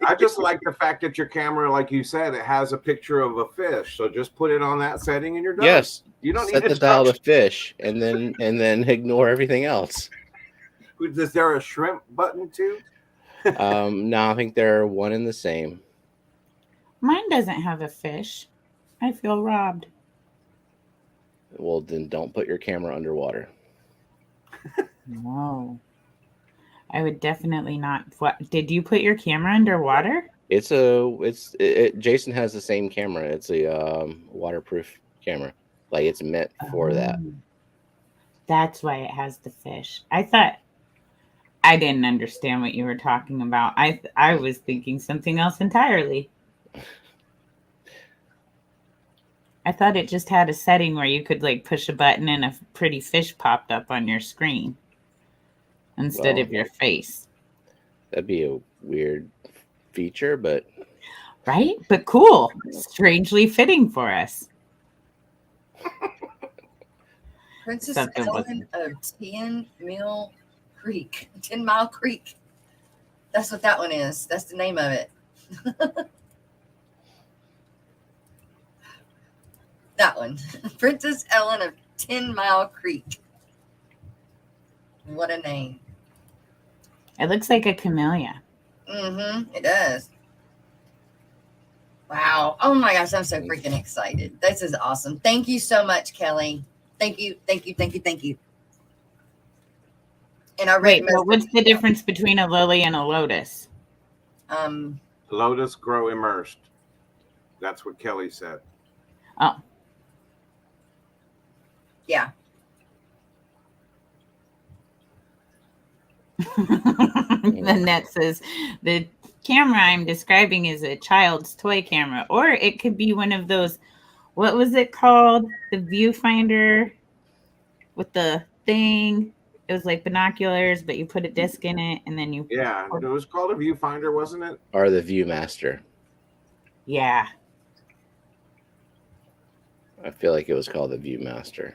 I just like the fact that your camera, like you said, it has a picture of a fish. So just put it on that setting and you're done. Yes. You don't set need the dial to fish and then ignore everything else. Is there a shrimp button too? No, I think they're one and the same. Mine doesn't have a fish. I feel robbed. Well, then don't put your camera underwater. No. I would definitely not. What did you put your camera underwater? Jason has the same camera. It's a waterproof camera. Like it's meant for that. That's why it has the fish. I didn't understand what you were talking about. I was thinking something else entirely. I thought it just had a setting where you could like push a button and a pretty fish popped up on your screen instead of your face. That'd be a weird feature, but right? But cool. Strangely fitting for us. Princess Ellen of 10 Mile Creek. That's what that one is. That's the name of it. That one. Princess Ellen of 10 Mile Creek. What a name. It looks like a camellia. It does. Wow. Oh my gosh, I'm so freaking excited. This is awesome. Thank you so much, Kelly. Thank you. And I wait, well, what's the difference between a lily and a lotus? Lotus grow immersed. That's what Kelly said. Oh. Yeah. Annette says the camera I'm describing is a child's toy camera, or it could be one of those, what was it called? The viewfinder with the thing. It was like binoculars, but you put a disc in it and then you. Yeah, it was called a viewfinder, wasn't it? Or the Viewmaster. Yeah. I feel like it was called the Viewmaster.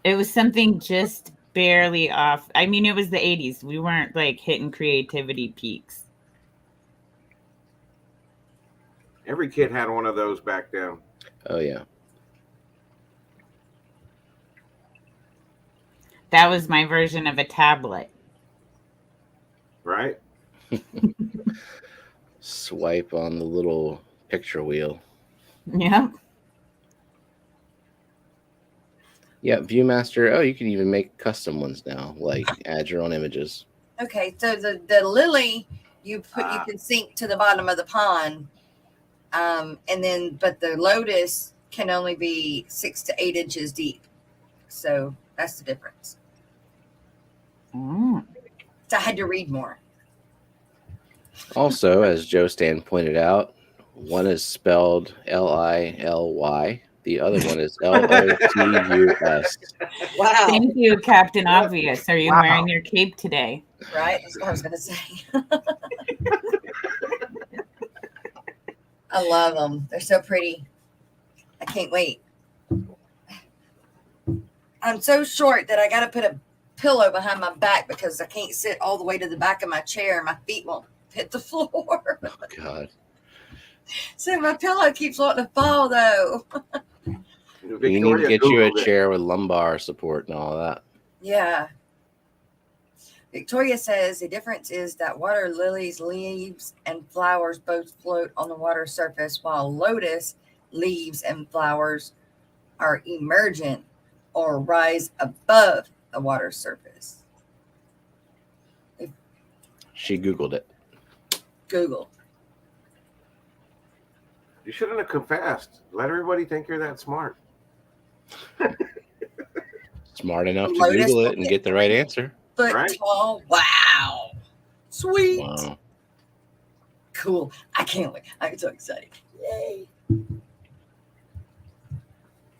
It was something just barely off. I mean, it was the 80s. We weren't like hitting creativity peaks. Every kid had one of those back then. Oh, yeah. That was my version of a tablet. Right? Swipe on the little picture wheel. Yep. Yeah, Viewmaster. Oh, you can even make custom ones now, like add your own images. Okay, so the lily you can sink to the bottom of the pond, and then but the lotus can only be 6 to 8 inches deep. So that's the difference. So I had to read more. Also, as Joe Stan pointed out, one is spelled Lily. The other one is Lotus. Wow. Thank you, Captain Obvious. Are you wearing your cape today? Right? That's what I was going to say. I love them. They're so pretty. I can't wait. I'm so short that I got to put a pillow behind my back because I can't sit all the way to the back of my chair. My feet won't hit the floor. Oh, God. So my pillow keeps wanting to fall, though. You need to Victoria get you a Googled it. chair with lumbar support and all that. Yeah. Victoria says the difference is that water lilies, leaves, and flowers both float on the water surface, while lotus leaves and flowers are emergent or rise above the water surface. She Googled it. Google. You shouldn't have confessed. Let everybody think you're that smart. Smart enough to Lotus Google will it and get the right answer. Foot Right. tall. Wow. Sweet. Wow. Cool. I can't wait. I'm so excited. Yay.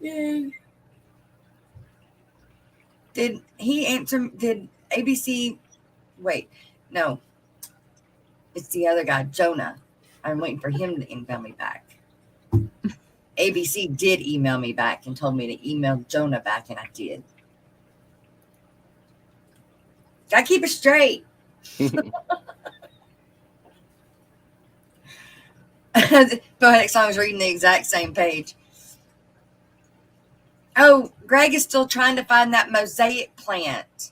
Yay. Did he answer? Did ABC? Wait, no. It's the other guy, Jonah. I'm waiting for him to email me back. ABC did email me back and told me to email Jonah back, and I did. Gotta keep it straight. Poetic Song's reading the exact same page. Oh, Greg is still trying to find that mosaic plant.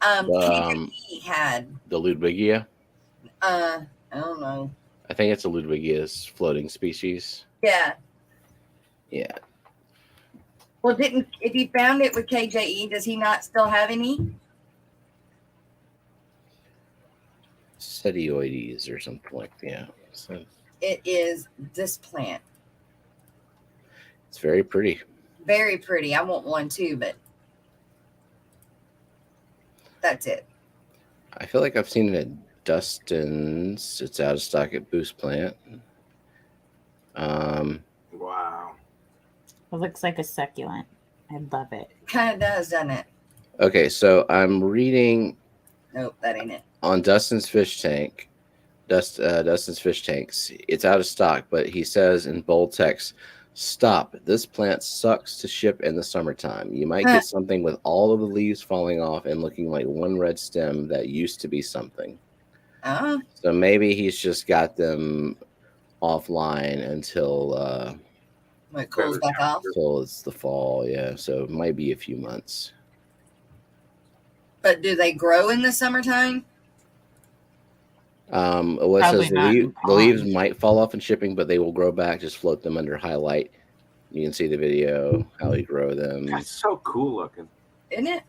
KJP had. The Ludwigia. I don't know. I think it's a Ludwigia's floating species. Yeah. Yeah. Well, if he found it with KJE, does he not still have any? Setioides or something like that. Yeah. So It is this plant. it's very pretty. Very pretty. I want one too, but that's it. I feel like I've seen it at Dustin's. It's out of stock at Boost Plant. Wow. It looks like a succulent. I love it. Kind of does, doesn't it? Okay, so I'm reading Nope, that ain't it. on Dustin's fish tank. Dustin's fish tanks. It's out of stock, but he says in bold text, "Stop! This plant sucks to ship in the summertime. You might get something with all of the leaves falling off and looking like one red stem that used to be something." So maybe he's just got them offline until When it cools back off. until it's the fall. Yeah, so it might be a few months. But do they grow in the summertime? Well, it Probably says not in the leaves ponds. might fall off in shipping, but they will grow back. Just float them under highlight. You can see the video how he grow them. That's so cool looking. Isn't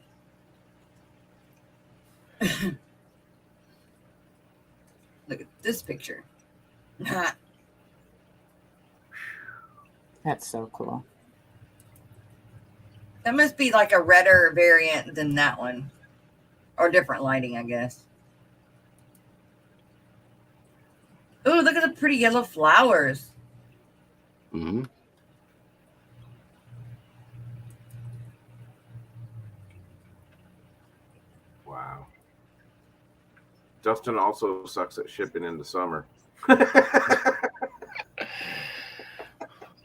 it? Look at this picture. That's so cool. That must be like a redder variant than that one. Or different lighting, I guess. Oh, look at the pretty yellow flowers. Mm-hmm. Wow. Dustin also sucks at shipping in the summer.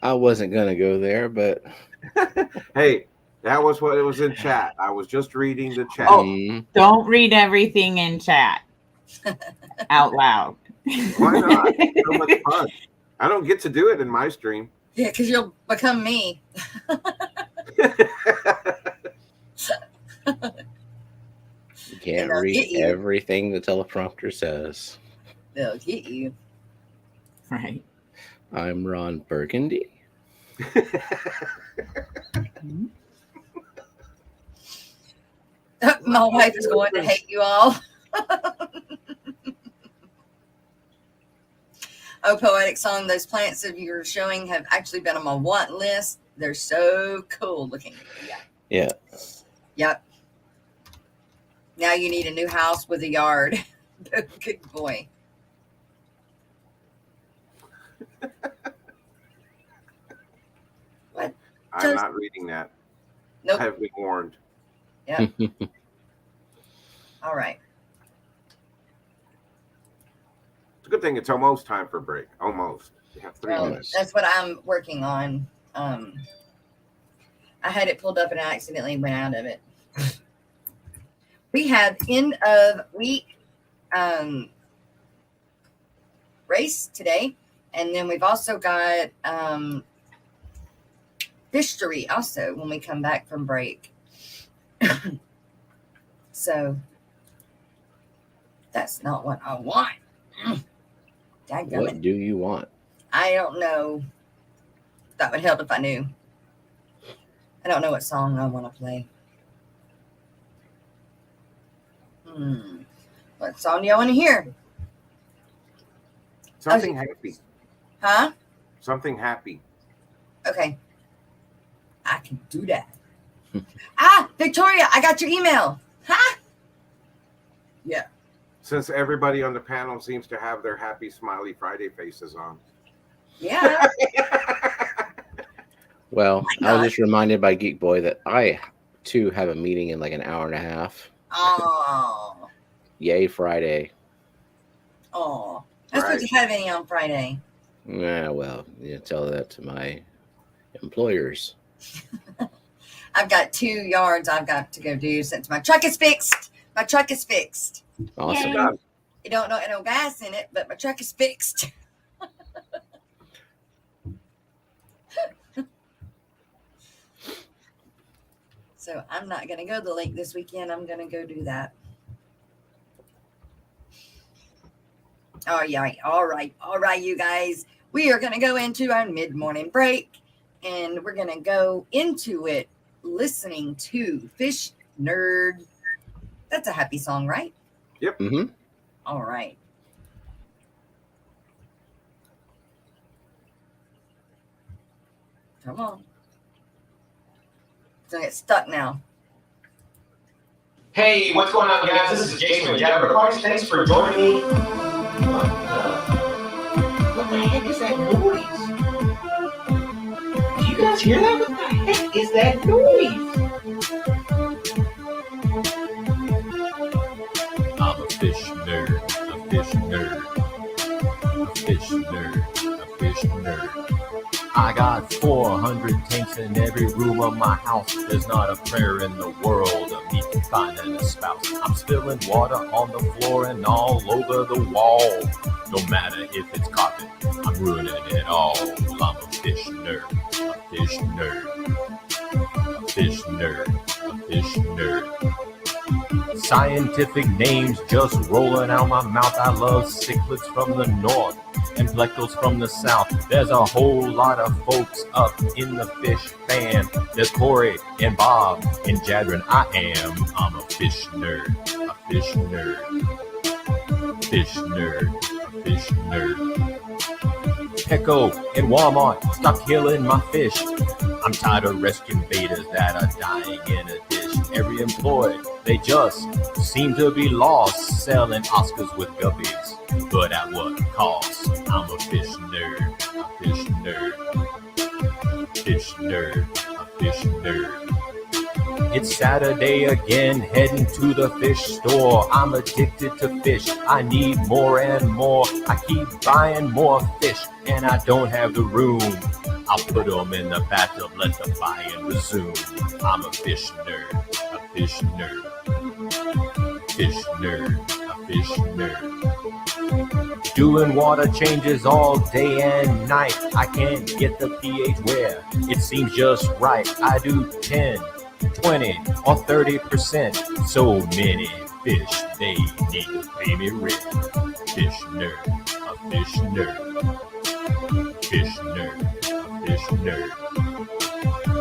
I wasn't gonna go there, but Hey, that was what it was in chat. I was just reading the chat. Mhm. Don't read everything in chat out loud. Why not? It's so much fun. I don't get to do it in my stream. Yeah, because you'll become me. You can't they'll read get you. everything the teleprompter says. They'll get you. Right. I'm Ron Burgundy. My wife is going to hate you all. Oh, Poetic Song, those plants that you're showing have actually been on my want list. They're so cool looking. Yeah. Yep. Now you need a new house with a yard. Good boy. What? I'm not reading that. Nope. I have been warned. Yep. All right. It's a good thing it's almost time for break. Almost. We have 3 Well, minutes. that's what I'm working on. I had it pulled up and I accidentally went out of it. We have end of week race today, and then we've also got fishery also when we come back from break. So that's not what I want. What do you want? I don't know. That would help if I knew. I don't know what song I want to play. What song do you want to hear? Something happy. Huh? Something happy. Okay. I can do that. Victoria, I got your email. Huh? Yeah. Since everybody on the panel seems to have their happy, smiley Friday faces on. Yeah. Well, I was just reminded by Geek Boy that I, too, have a meeting in like an hour and a half. Oh. Yay, Friday. Oh. I'm supposed to have any on Friday. Yeah, well, you tell that to my employers. I've got 2 yards I've got to go do since my truck is fixed. My truck is fixed. Awesome. Yay. You don't know no gas in it, but my truck is fixed. So I'm not going to go to the lake this weekend. I'm going to go do that. Oh, yeah. All right, you guys. We are going to go into our mid-morning break, and we're going to go into it listening to Fish Nerd. That's a happy song, right? Yep. Mm-hmm. All right. Come on. It's going to get stuck now. Hey, what's going on, guys? This is Jason with Anniversaries. Thanks for joining me. What the heck is that noise? Do you guys hear that? What the heck is that noise? I'm a fish nerd, a fish nerd, a fish nerd, a fish nerd. I got 400 tanks in every room of my house. There's not a prayer in the world of me finding a spouse. I'm spilling water on the floor and all over the wall. No matter if it's carpet, I'm ruining it all. I'm a fish nerd, a fish nerd, a fish nerd, a fish nerd. Scientific names just rolling out my mouth. I love cichlids from the north and plecos from the south. There's a whole lot of folks up in the fish fan. There's Corey and Bob and Jadron. I'm a fish nerd, a fish nerd, fish nerd, a fish nerd. Petco and Walmart, stop killing my fish. I'm tired of rescuing betas that are dying in a dish. Every employee, they just seem to be lost, selling Oscars with guppies, but at what cost? I'm a fish nerd, a fish nerd, fish nerd, a fish nerd. It's Saturday again, heading to the fish store. I'm addicted to fish, I need more and more. I keep buying more fish, and I don't have the room. I'll put them in the bathtub, let the buying resume. I'm a fish nerd, a fish nerd, fish nerd, a fish nerd. Doing water changes all day and night. I can't get the pH where it seems just right. I do 10, 20, or 30%. So many fish, they need to pay me rent. Fish nerd, a fish nerd, fish nerd. Fish nerd.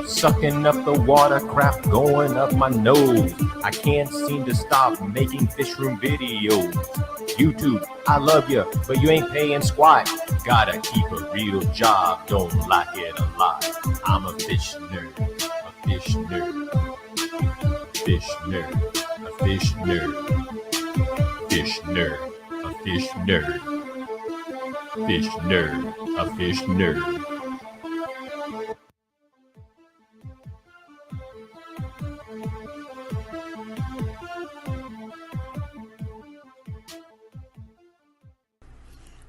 Sucking up the water, crap going up my nose. I can't seem to stop making fish room videos. YouTube, I love you, but you ain't paying squat. Gotta keep a real job, don't like it a lot. I'm a fish nerd, a fish nerd, fish nerd, a fish nerd, fish nerd, a fish nerd, fish nerd, a fish nerd.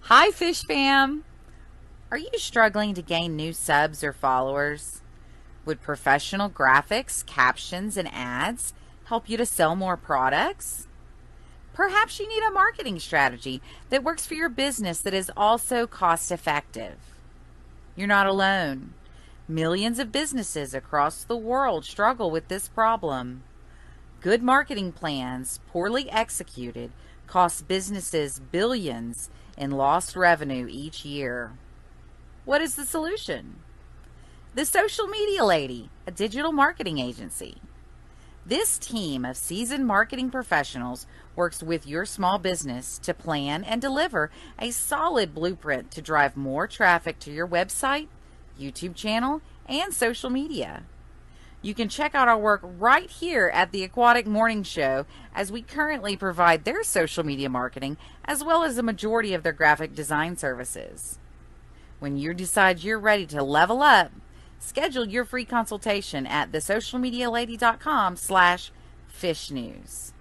Hi, Fish Fam! Are you struggling to gain new subs or followers? Would professional graphics, captions, and ads help you to sell more products? Perhaps you need a marketing strategy that works for your business that is also cost effective. You're not alone. Millions of businesses across the world struggle with this problem. Good marketing plans, poorly executed, cost businesses billions in lost revenue each year. What is the solution? The Social Media Lady, a digital marketing agency. This team of seasoned marketing professionals works with your small business to plan and deliver a solid blueprint to drive more traffic to your website, YouTube channel, and social media. You can check out our work right here at the Aquatic Morning Show, as we currently provide their social media marketing as well as the majority of their graphic design services. When you decide you're ready to level up, schedule your free consultation at thesocialmedialady.com/fishnews.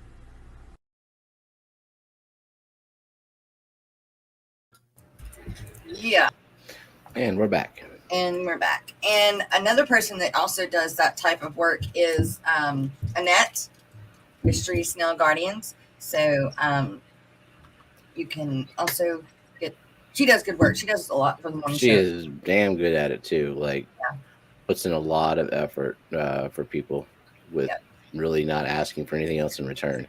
Yeah. And we're back. And we're back. And another person that also does that type of work is Annette, Mystery Snail Guardians. So you can also get, she does good work. She does a lot for the morning She show. is damn good at it too. Like, puts in a lot of effort for people with really not asking for anything else in return.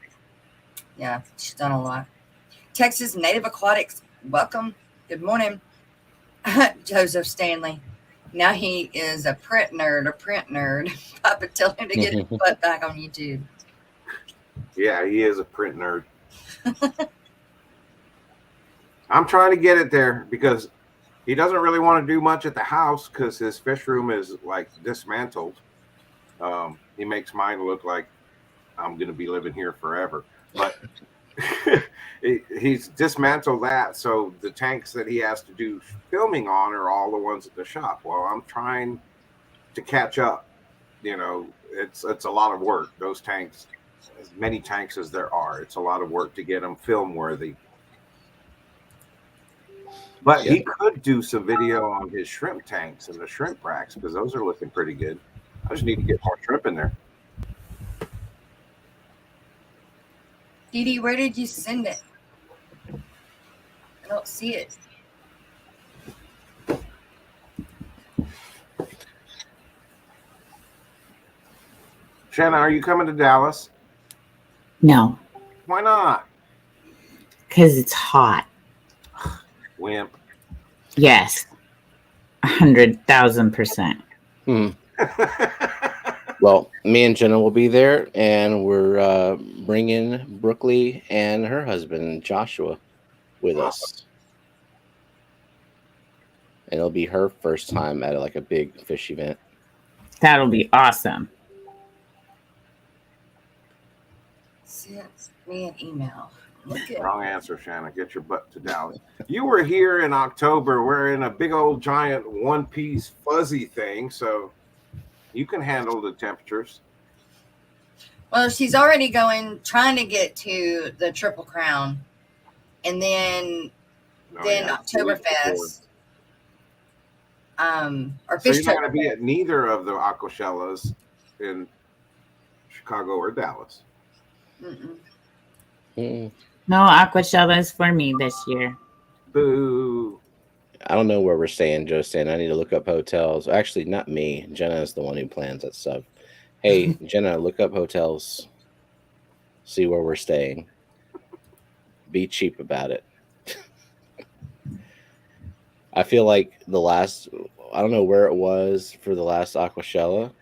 Yeah, she's done a lot. Texas Native Aquatics, welcome. Good morning. Joseph Stanley. Now he is a print nerd. Papa, tell him to get his butt back on YouTube. Yeah, he is a print nerd. I'm trying to get it there because he doesn't really want to do much at the house because his fish room is like dismantled. He makes mine look like I'm going to be living here forever. But he's dismantled that, so the tanks that he has to do filming on are all the ones at the shop. Well, I'm trying to catch up. You know, it's a lot of work. Those tanks, as many tanks as there are, it's a lot of work to get them film worthy. But he could do some video on his shrimp tanks and the shrimp racks because those are looking pretty good. I just need to get more shrimp in there. Dee Dee, where did you send it? I don't see it. Shanna, are you coming to Dallas? No, Why not? because it's hot. Wimp. Yes, 100,000%. Well, me and Jenna will be there, and we're bringing Brooklyn and her husband Joshua with us, and it'll be her first time at like a big fish event. That'll be awesome. Send me an email. Look at Wrong answer, Shanna. Get your butt to Dallas. You were here in October wearing a big old giant one-piece fuzzy thing, so you can handle the temperatures. Well, she's already trying to get to the Triple Crown, and then Oktoberfest, or So Fish you're not going to be Tober. at neither of the Aquashellas in Chicago or Dallas. Mm-mm. No Aquashellas for me this year. Boo. I don't know where we're staying, Justin. I need to look up hotels. Actually, not me. Jenna is the one who plans that stuff. Hey, Jenna, look up hotels. See where we're staying. Be cheap about it. I feel like I don't know where it was for the last Aquashella,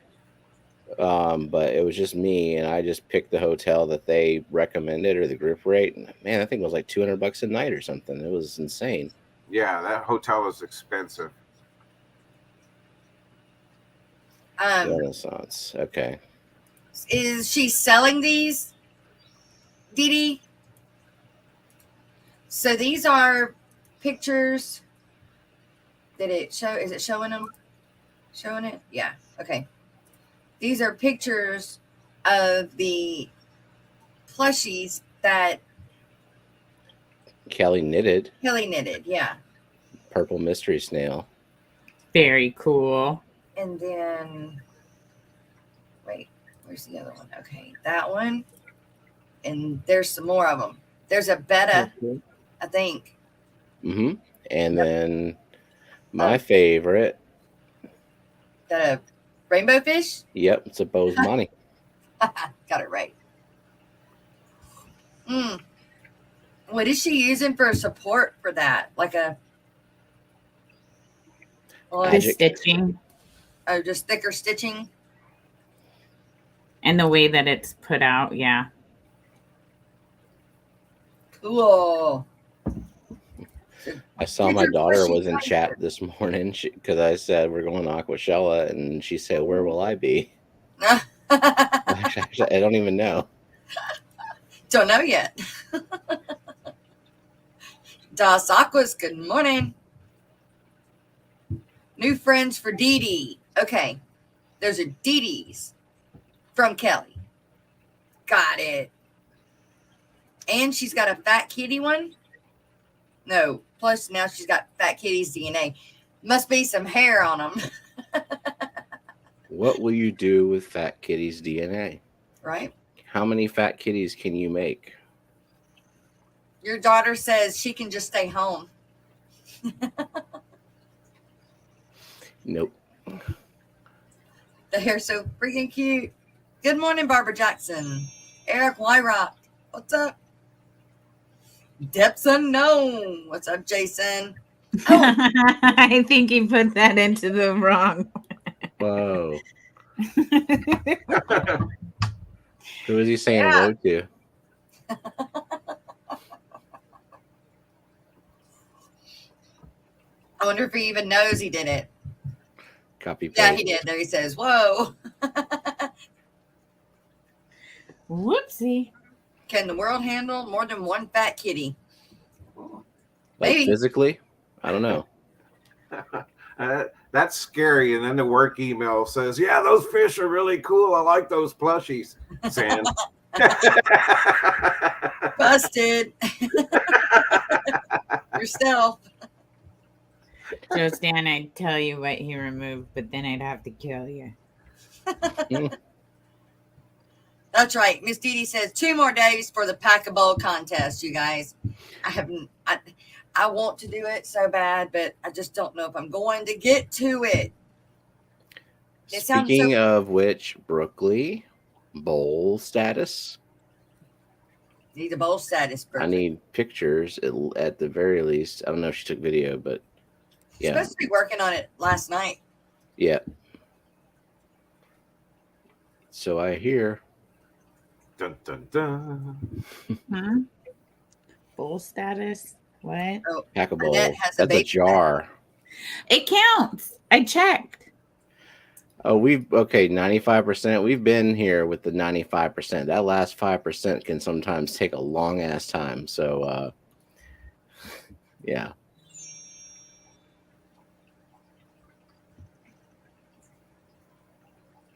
but it was just me, and I just picked the hotel that they recommended or the group rate. And man, I think it was like $200 a night or something. It was insane. Yeah, that hotel is expensive. Renaissance. Okay. Is she selling these, Dee Dee? So these are pictures. Did it show? Is it showing them? Showing it? Yeah. Okay. These are pictures of the plushies that Kelly knitted. Yeah. Purple mystery snail. Very cool. And then, wait, where's the other one? Okay, that one. And there's some more of them. There's a betta, I think. Mm-hmm. And then my favorite, The rainbow fish? Yep, it's a Bosemani. Got it right. What is she using for support for that? Like a The stitching just thicker stitching? and the way that it's put out. Yeah. Cool. I saw my daughter was in chat this morning because I said we're going to Aquashella, and she said, "Where will I be?" Actually, I don't even know. Don't know yet. Das Aquas, good morning. New friends for Dee Dee. Okay. Those are Dee Dee's from Kelly. Got it. And she's got a fat kitty one. No. Plus now she's got fat kitty's DNA. Must be some hair on them. What will you do with fat kitty's DNA? Right? How many fat kitties can you make? Your daughter says she can just stay home. Nope. The hair's so freaking cute. Good morning, Barbara Jackson. Eric Wyrock. What's up? Depths unknown. What's up, Jason? Oh. I think he put that into the wrong. Whoa. Who is he saying hello to? I wonder if he even knows he did it. Copy paste. Yeah, he did. There he says, whoa. Whoopsie. Can the world handle more than one fat kitty? Like Maybe. physically? I don't know. That's scary. And then the work email says, yeah, those fish are really cool. I like those plushies. Sand. Busted. Yourself. So Stan, I'd tell you what he removed, but then I'd have to kill you. That's right. Miss Dee Dee says 2 more days for the Pack-a-Bowl contest, you guys. I want to do it so bad, but I just don't know if I'm going to get to it. Speaking of which, Brookley, bowl status. Need a bowl status, Brooklyn. I need pictures at the very least. I don't know if she took video, but yeah. Supposed to be working on it last night. Yeah. So I hear. Dun, dun, dun. Huh? Full status? What? Oh, Pack-a-Bowl. has That's a jar. It counts. I checked. Oh, 95%. We've been here with the 95%. That last 5% can sometimes take a long ass time. So, yeah.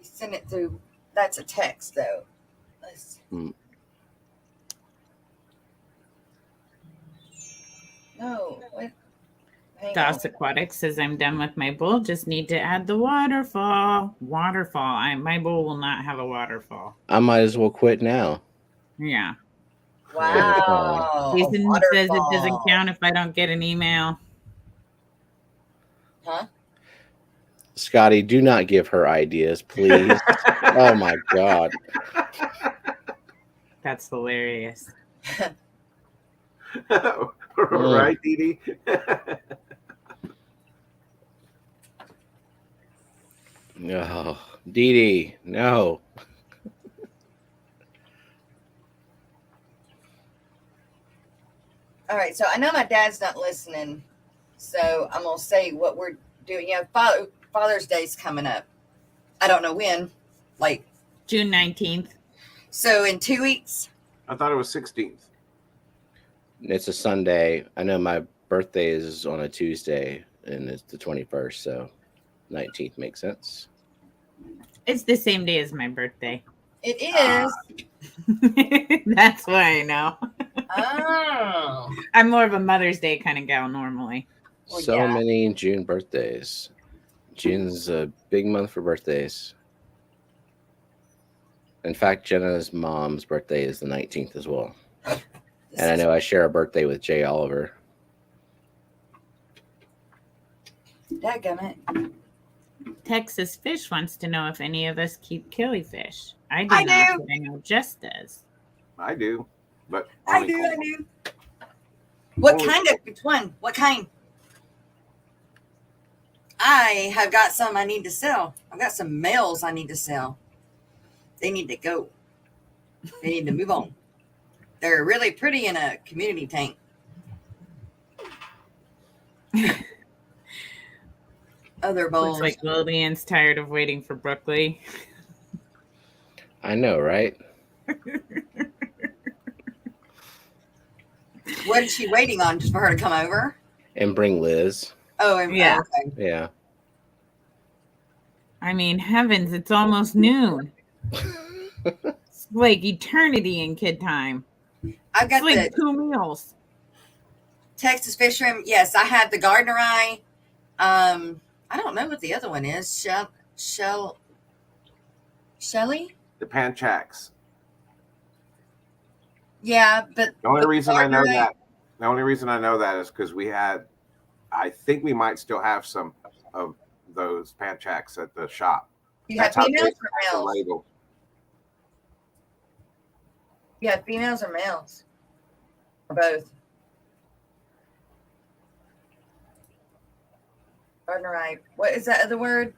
Send it through. That's a text, though. No. What? Das Aquatic says I'm done with my bowl. Just need to add the waterfall. My bowl will not have a waterfall. I might as well quit now. Yeah. Wow. Jason says it doesn't count if I don't get an email. Huh? Scotty, do not give her ideas, please. Oh my God. That's hilarious. Right, Dee Dee? No, Dee Dee, no. All right, so I know my dad's not listening, so I'm gonna say what we're doing. You know, Father's Day's coming up. I don't know when, like June 19th. So in 2 weeks. I thought it was 16th. It's a Sunday. I know my birthday is on a Tuesday, and it's the 21st, so 19th makes sense. It's the same day as my birthday. It is. That's why I know. Oh. I'm more of a Mother's Day kind of gal normally. Well, So yeah. many June birthdays. June's a big month for birthdays. In fact, Jenna's mom's birthday is the 19th as well. And I know I share a birthday with Jay Oliver. Dadgummit. Texas Fish wants to know if any of us keep killifish. I do I not, do. but I know Jess does. I do, but I only do. I cold. do. What Only- kind of? Which one? What kind? I have got some I need to sell. I've got some males I need to sell. They need to go. They need to move on. They're really pretty in a community tank. Other bowls. Looks like Lillian's tired of waiting for Brooklyn. I know, right? What is she waiting on? Just for her to come over? And bring Liz. Oh, and, Yeah. okay. Yeah. I mean, heavens, it's almost noon. It's like eternity in kid time. I've got It's like the 2 meals. Texas Fish Room. Yes, I have the Gardner Eye. I don't know what the other one is. Shelly? The Panchax. Yeah, but The only reason I know Gardner Eye- that, the only reason I know that is because we had, I think we might still have some of those Panchax at the shop. You have That's how females big or the males? label. You have females or males? Or both? Gardner Eye. What is that other word?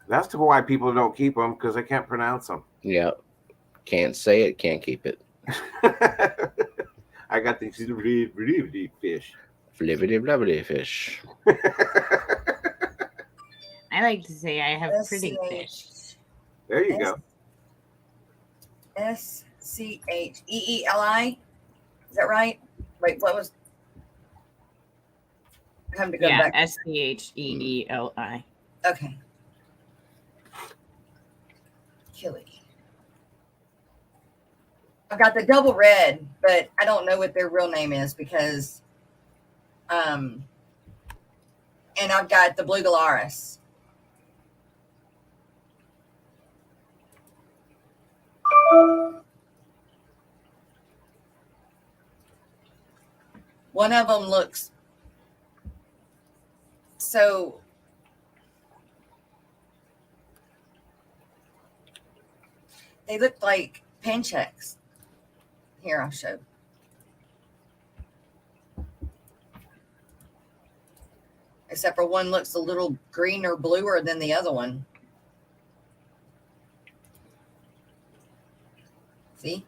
That's why people don't keep them, because they can't pronounce them. Yep. Can't say it, can't keep it. I got these fish. Flibbity blabbity fish. I like to say I have pretty fish. There you go. SCHEELI. Is that right? Wait, what was? Time to go Yeah, back. SCHEELI. Okay. Killy. I've got the double red, but I don't know what their real name is because, and I've got the blue Galaris. One of them looks so. They look like Panchaks. Here, I'll show. Except for one looks a little greener, bluer than the other one. See?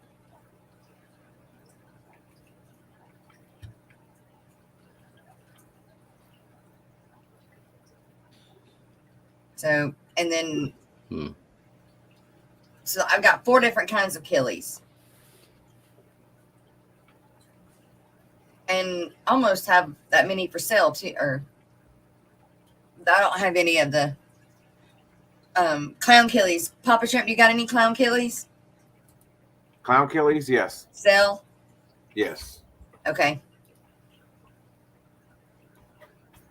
So, and then, so I've got 4 different kinds of killies. And almost have that many for sale too, or I don't have any of the clown killies. Papa Shrimp, you got any clown killies? Clown killies, yes. Sell? Yes. Okay.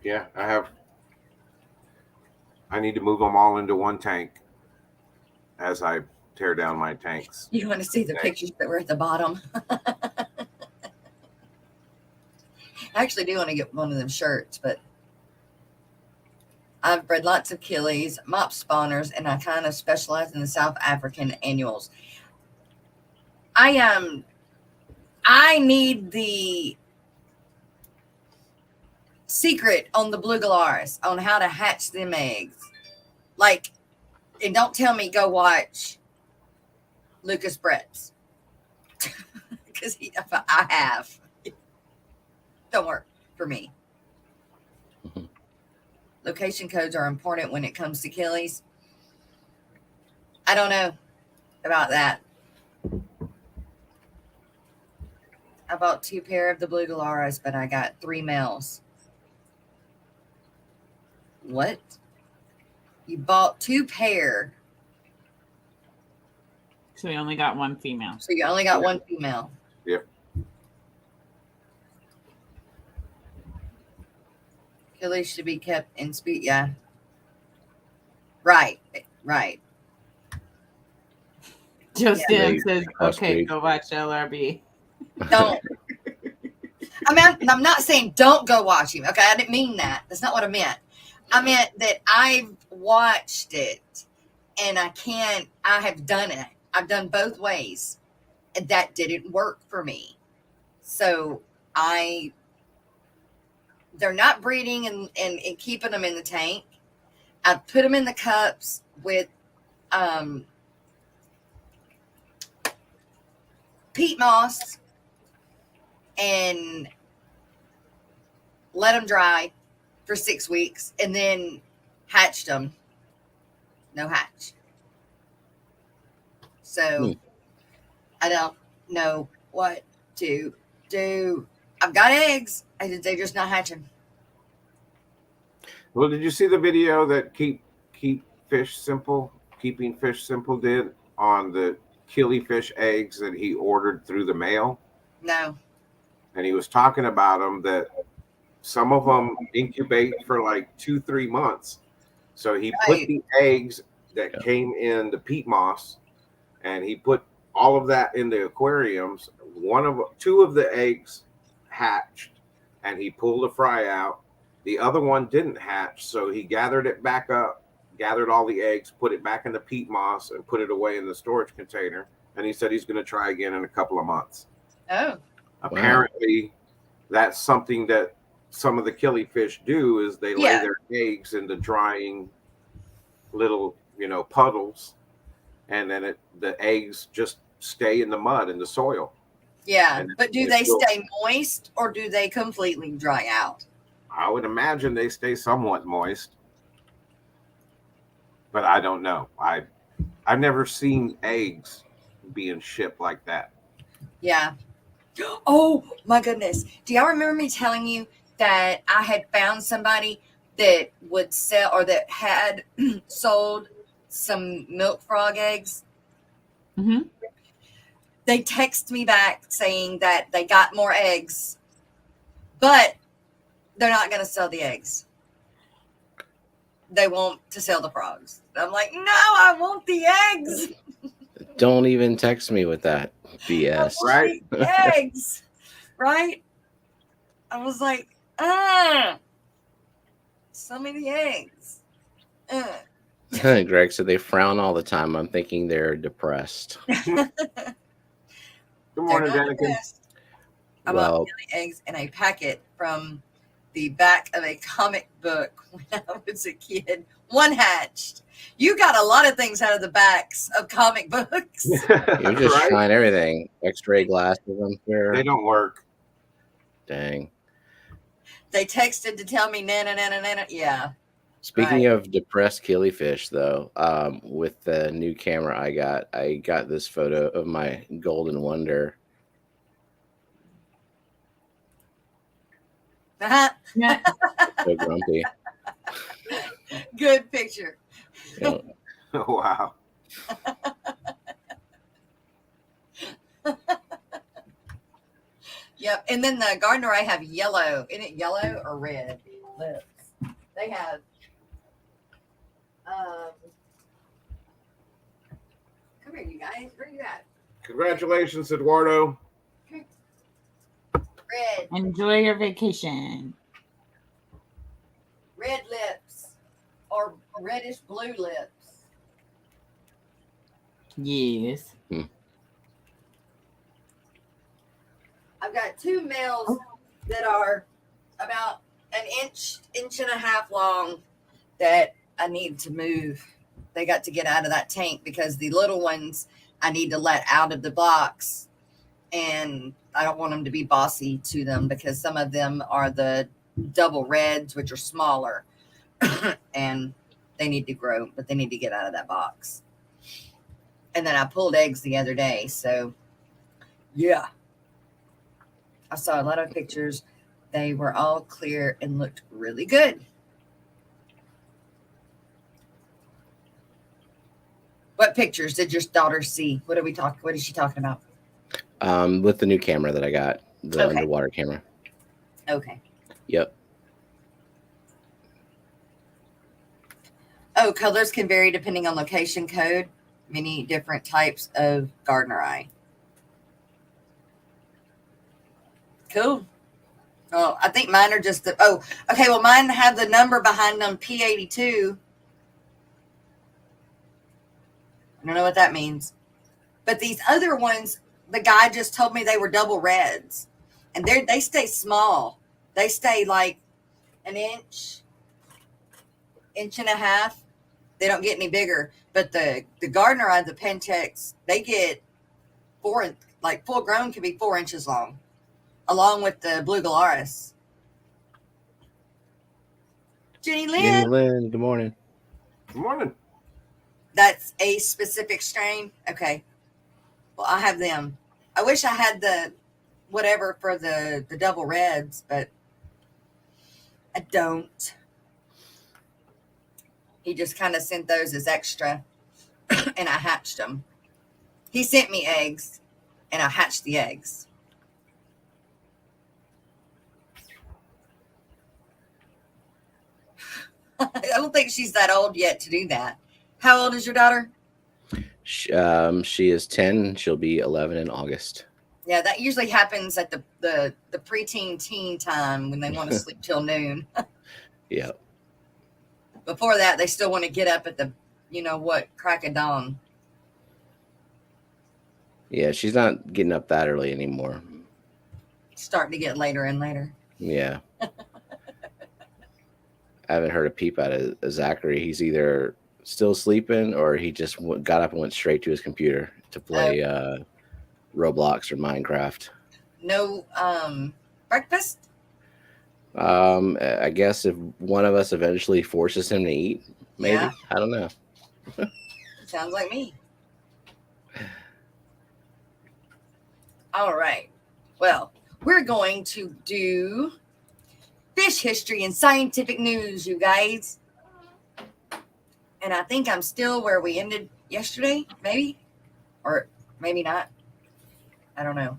Yeah, I have. I need to move them all into one tank as I tear down my tanks. You want to see the pictures that were at the bottom? I actually do want to get one of them shirts, but I've bred lots of killies, mop spawners, and I kind of specialize in the South African annuals. I need the secret on the blue Galaris on how to hatch them eggs. Like, and don't tell me go watch Lucas Brett's because I have. Don't work for me. Location codes are important when it comes to killies. I don't know about that. I bought 2 pair of the blue Galaras, but I got 3 males. What? You bought 2 pair. So we only got 1 female. So you only got 1 female. Yep. Killies should be kept in speed. Yeah. Right. Justin Yeah. says, That's okay, great. go watch LRB. Don't. I mean, I'm not saying don't go watch him. Okay. I didn't mean that. That's not what I meant. I meant that I've watched it and I have done it. I've done both ways. And that didn't work for me. So they're not breeding and keeping them in the tank. I put them in the cups with peat moss and let them dry for 6 weeks and then hatched them. No hatch. So I don't know what to do. I've got eggs. They're just not hatching. Well, did you see the video that keeping fish simple did on the killifish eggs that he ordered through the mail? No. And he was talking about them, that some of them incubate for like 2-3 months. So he put the eggs that came in the peat moss, and he put all of that in the aquariums. Two of the eggs hatched, and he pulled the fry out. The other one didn't hatch, so he gathered it back up, gathered all the eggs, put it back in the peat moss, and put it away in the storage container. And he said he's going to try again in a couple of months. Oh. Apparently, that's something that some of the killifish do, is they lay their eggs in the drying little, puddles, and then the eggs just stay in the mud, in the soil. Yeah, but do they stay moist or do they completely dry out? I would imagine they stay somewhat moist, but I don't know. I've never seen eggs being shipped like that. Yeah. Oh my goodness. Do y'all remember me telling you that I had found somebody that would sell, or that had sold some milk frog eggs? Mm-hmm. They text me back saying that they got more eggs, but they're not going to sell the eggs. They want to sell the frogs. I'm like, no, I want the eggs. Don't even text me with that BS. Right? Eggs. Right? I was like, sell me the eggs. Greg said they frown all the time. I'm thinking they're depressed. Good morning, Danica. I bought eggs in a packet from the back of a comic book when I was a kid. One hatched. You got a lot of things out of the backs of comic books. You're just trying everything. X-ray glasses, I'm sure. They don't work. Dang. They texted to tell me, na. Yeah. Speaking of depressed killifish, though, with the new camera I got this photo of my golden wonder. Yeah. So grumpy. Good picture. Yeah. Wow. Yep. And then the gardener, I have yellow. Isn't it yellow or red lips? They have come here, you guys. Where are you at? Congratulations, Eduardo. Red. Enjoy your vacation. Red lips or reddish blue lips. Yes. I've got two males that are about an inch and a half long that I need to move. They got to get out of that tank because the little ones I need to let out of the box, and I don't want them to be bossy to them because some of them are the double reds, which are smaller, and they need to grow, but they need to get out of that box. And then I pulled eggs the other day, so yeah. I saw a lot of pictures. They were all clear and looked really good. What pictures did your daughter see? What is she talking about? With the new camera that I got, the underwater camera. Okay. Yep. Oh, colors can vary depending on location code. Many different types of gardener eye. Cool. Oh, I think mine are just the. Oh, okay. Well, mine have the number behind them, P82. I don't know what that means. But these other ones, the guy just told me they were double reds, and they stay small. They stay like an inch and a half. They don't get any bigger. But the gardener eye, the Pentex, they get like full grown can be 4 inches long, along with the blue Galaris. Jenny Jenny Lynn. Lynn, good morning. Good morning. That's a specific strain. Okay. Well, I have them. I wish I had the whatever for the double reds, but I don't. He just kind of sent those as extra, and I hatched them. He sent me eggs, and I hatched the eggs. I don't think she's that old yet to do that. How old is your daughter? She is 10. She'll be 11 in August. Yeah, that usually happens at the preteen teen time when they want to sleep till noon. Yeah. Before that, they still want to get up at the, crack of dawn. Yeah, she's not getting up that early anymore. Starting to get later and later. Yeah. I haven't heard a peep out of Zachary. He's either still sleeping or he just got up and went straight to his computer to play Roblox or Minecraft. No breakfast? I guess if one of us eventually forces him to eat, maybe. Yeah. I don't know. Sounds like me. All right. Well, we're going to do fish history and scientific news, you guys. And I think I'm still where we ended yesterday, maybe? Or maybe not. I don't know.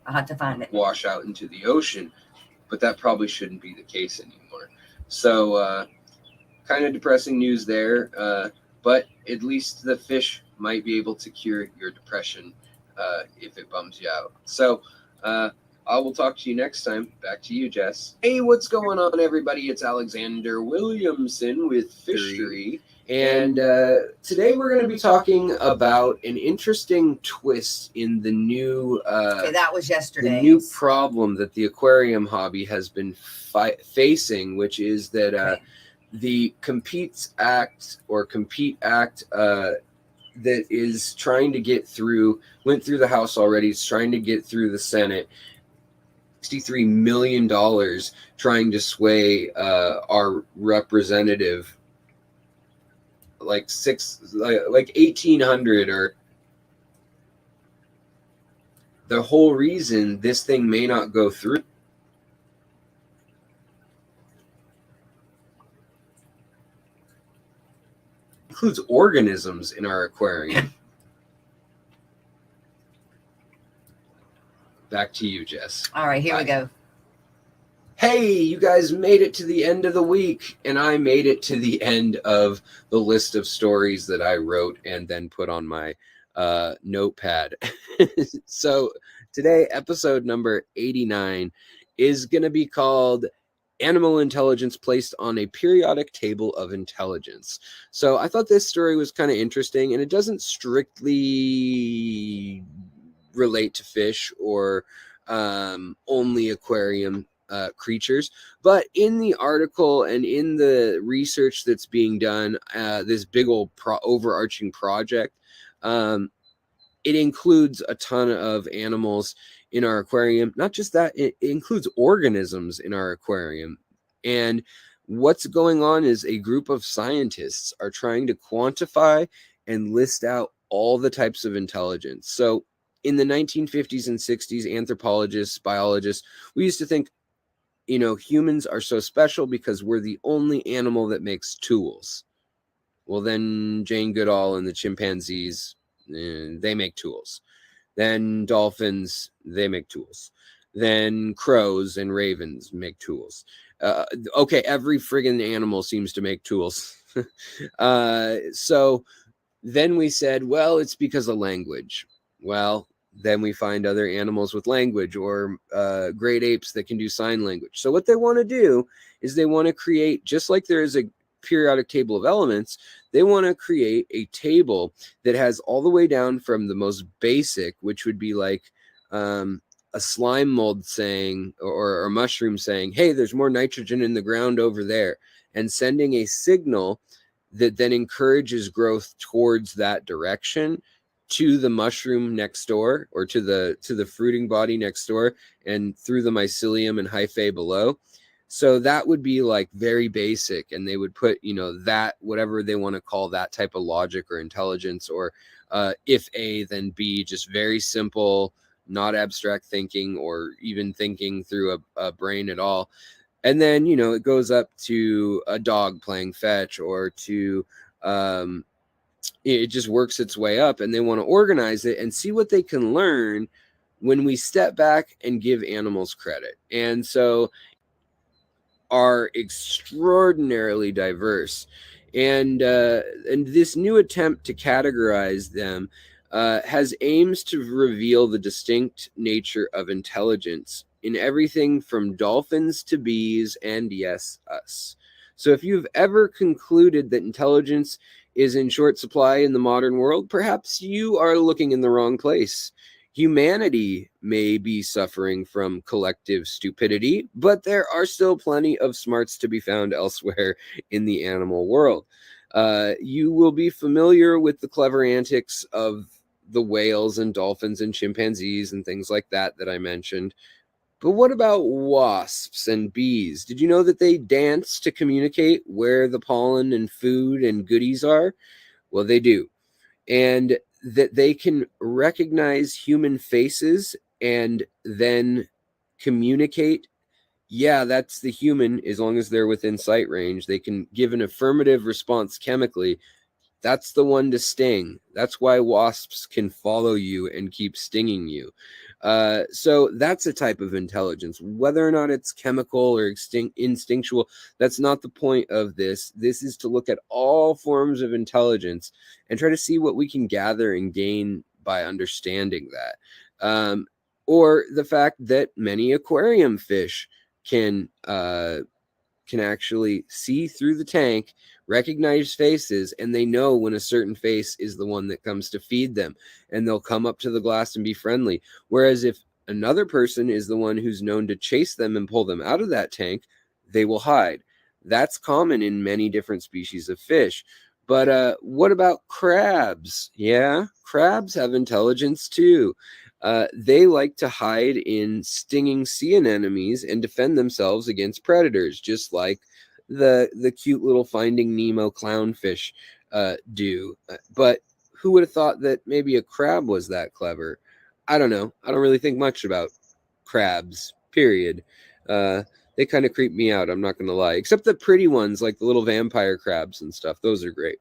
I'll have to find it. Wash out into the ocean, but that probably shouldn't be the case anymore. So kind of depressing news there, but at least the fish might be able to cure your depression if it bums you out. So I will talk to you next time. Back to you, Jess. Hey, what's going on, everybody? It's Alexander Williamson with Fishery. And today we're going to be talking about an interesting twist in the new Okay, that was yesterday. the new problem that the aquarium hobby has been facing, which is that the Compete Act that is trying to went through the House already. It's trying to get through the Senate. $63 million trying to sway our representative like 1,800, or the whole reason this thing may not go through includes organisms in our aquarium. Back to you, Jess. All right, here we go. Hey, you guys made it to the end of the week, and I made it to the end of the list of stories that I wrote and then put on my notepad. So today, episode number 89 is going to be called Animal Intelligence Placed on a Periodic Table of Intelligence. So I thought this story was kind of interesting, and it doesn't strictly relate to fish or only aquarium creatures, but in the article and in the research that's being done, this big old overarching project, it includes a ton of animals in our aquarium. Not just that, it includes organisms in our aquarium. And what's going on is a group of scientists are trying to quantify and list out all the types of intelligence. So in the 1950s and 60s, anthropologists, biologists, we used to think, humans are so special because we're the only animal that makes tools. Well, then Jane Goodall and the chimpanzees, they make tools. Then dolphins, they make tools. Then crows and ravens make tools. Okay, every friggin' animal seems to make tools. So then we said, well, it's because of language. Well, then we find other animals with language, or great apes that can do sign language. So what they want to do is they want to create, just like there is a periodic table of elements, they want to create a table that has all the way down from the most basic, which would be like a slime mold saying, or a mushroom saying, hey, there's more nitrogen in the ground over there, and sending a signal that then encourages growth towards that direction to the mushroom next door, or to the fruiting body next door, and through the mycelium and hyphae below. So that would be like very basic, and they would put, that, whatever they want to call that type of logic or intelligence, or if A, then B, just very simple, not abstract thinking, or even thinking through a brain at all. And then, it goes up to a dog playing fetch, or to, it just works its way up, and they want to organize it and see what they can learn when we step back and give animals credit. And so are extraordinarily diverse. And this new attempt to categorize them has aims to reveal the distinct nature of intelligence in everything from dolphins to bees, and yes, us. So if you've ever concluded that intelligence is in short supply in the modern world, perhaps you are looking in the wrong place. Humanity may be suffering from collective stupidity, but there are still plenty of smarts to be found elsewhere in the animal world. You will be familiar with the clever antics of the whales and dolphins and chimpanzees and things like that I mentioned. But what about wasps and bees? Did you know that they dance to communicate where the pollen and food and goodies are? Well, they do. And that they can recognize human faces and then communicate, yeah, that's the human, as long as they're within sight range. They can give an affirmative response chemically. That's the one to sting. That's why wasps can follow you and keep stinging you. So that's a type of intelligence. Whether or not it's chemical or instinctual, that's not the point of this. This is to look at all forms of intelligence and try to see what we can gather and gain by understanding that. Or the fact that many aquarium fish can actually see through the tank, recognize faces, and they know when a certain face is the one that comes to feed them, and they'll come up to the glass and be friendly. Whereas if another person is the one who's known to chase them and pull them out of that tank, they will hide. That's common in many different species of fish. But what about crabs? Yeah, crabs have intelligence too. They like to hide in stinging sea anemones and defend themselves against predators, just like the cute little Finding Nemo clownfish do. But who would have thought that maybe a crab was that clever? I don't know. I don't really think much about crabs, period. They kind of creep me out, I'm not going to lie. Except the pretty ones, like the little vampire crabs and stuff. Those are great.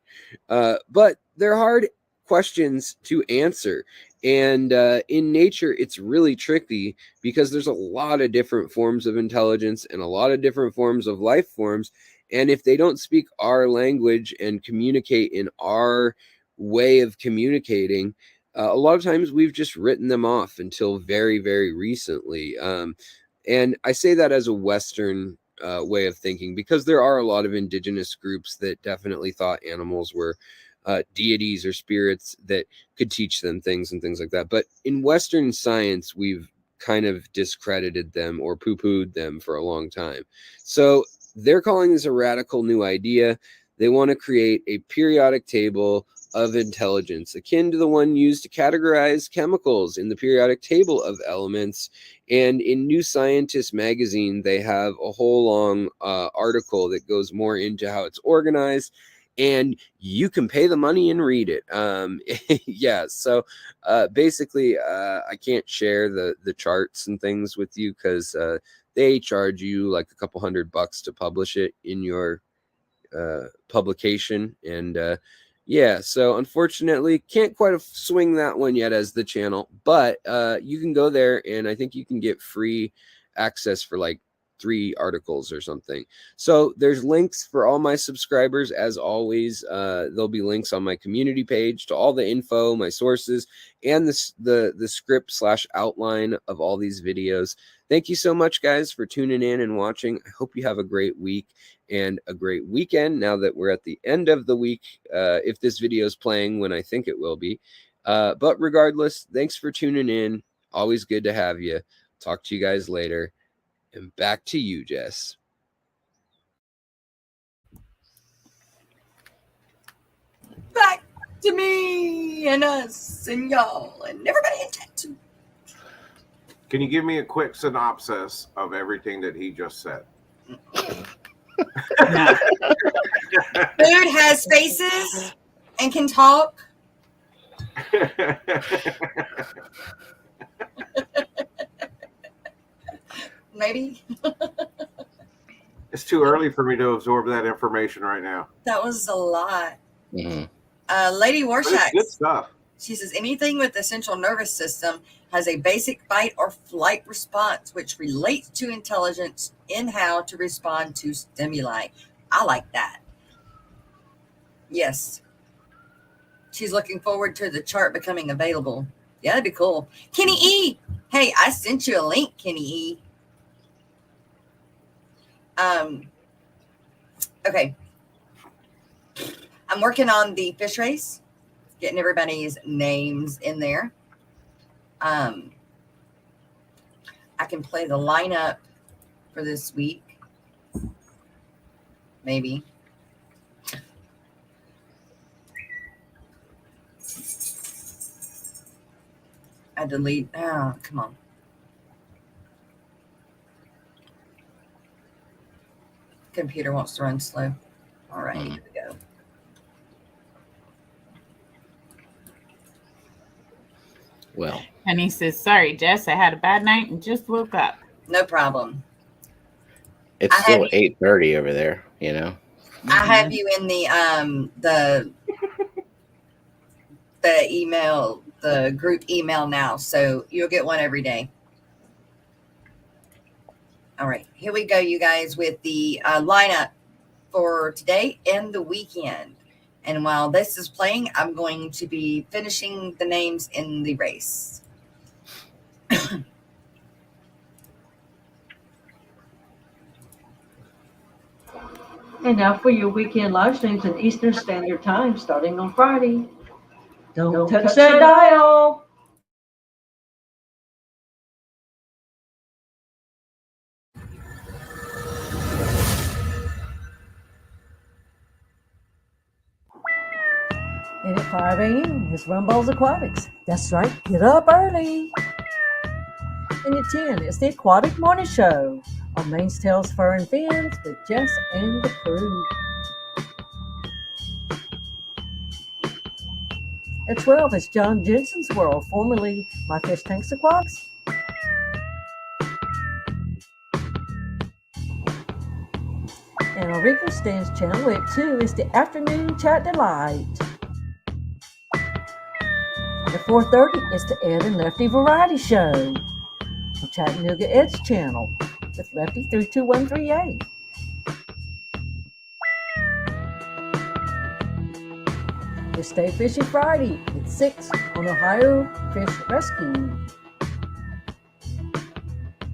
But they're hard questions to answer. And in nature, it's really tricky because there's a lot of different forms of intelligence and a lot of different forms of life forms. And if they don't speak our language and communicate in our way of communicating, a lot of times we've just written them off until very, very recently. And I say that as a Western way of thinking, because there are a lot of indigenous groups that definitely thought animals were deities or spirits that could teach them things and things like that. But in Western science, we've kind of discredited them or poo-pooed them for a long time. So they're calling this a radical new idea. They want to create a periodic table of intelligence, akin to the one used to categorize chemicals in the periodic table of elements. And in New Scientist magazine, they have a whole long article that goes more into how it's organized. And you can pay the money and read it. Yeah, so basically, I can't share the charts and things with you because they charge you like a couple $100 to publish it in your publication. And yeah, so unfortunately, can't quite swing that one yet as the channel. But you can go there, and I think you can get free access for like 3 articles or something. So there's links for all my subscribers. As always, there'll be links on my community page to all the info, my sources, and the script / outline of all these videos. Thank you so much, guys, for tuning in and watching. I hope you have a great week and a great weekend now that we're at the end of the week, if this video is playing when I think it will be. But regardless, thanks for tuning in. Always good to have you. Talk to you guys later. And back to you, Jess. Back to me and us and y'all and everybody in chat. Can you give me a quick synopsis of everything that he just said? No. Food has faces and can talk. Maybe. It's too early for me to absorb that information right now. That was a lot. Mm-hmm. Lady But it's Warshax. good stuff. She says anything with the central nervous system has a basic fight or flight response, which relates to intelligence in how to respond to stimuli. I like that. Yes. She's looking forward to the chart becoming available. Yeah, that'd be cool. Kenny E. Hey, I sent you a link, Kenny E. Okay. I'm working on the fish race, getting everybody's names in there. I can play the lineup for this week. Maybe. I delete. Oh, come on. Computer wants to run slow. All right, here we go. Well, And he says, sorry, Jess, I had a bad night and just woke up. No problem. it's I still have- 8:30 over there, you know. I have you in the email, the group email now, so you'll get one every day. All right, here we go, you guys, with the lineup for today and the weekend. And while this is playing, I'm going to be finishing the names in the race. And now for your weekend live streams in Eastern Standard Time, starting on Friday. Don't touch that dial. And at 5 a.m. is Rumbles Aquatics. That's right, get up early. And at 10 is the Aquatic Morning Show on Main's Tails, Fur, and Fins with Jess and the crew. At 12 is John Jensen's World, formerly My Fish Tanks Aquatics. And on Rico Stan's channel at 2 is the Afternoon Chat Delight. At 4:30 is the Ed and Lefty Variety Show on Chattanooga Ed's channel with Lefty 32138. It's Stay Fishy Friday at 6 on Ohio Fish Rescue.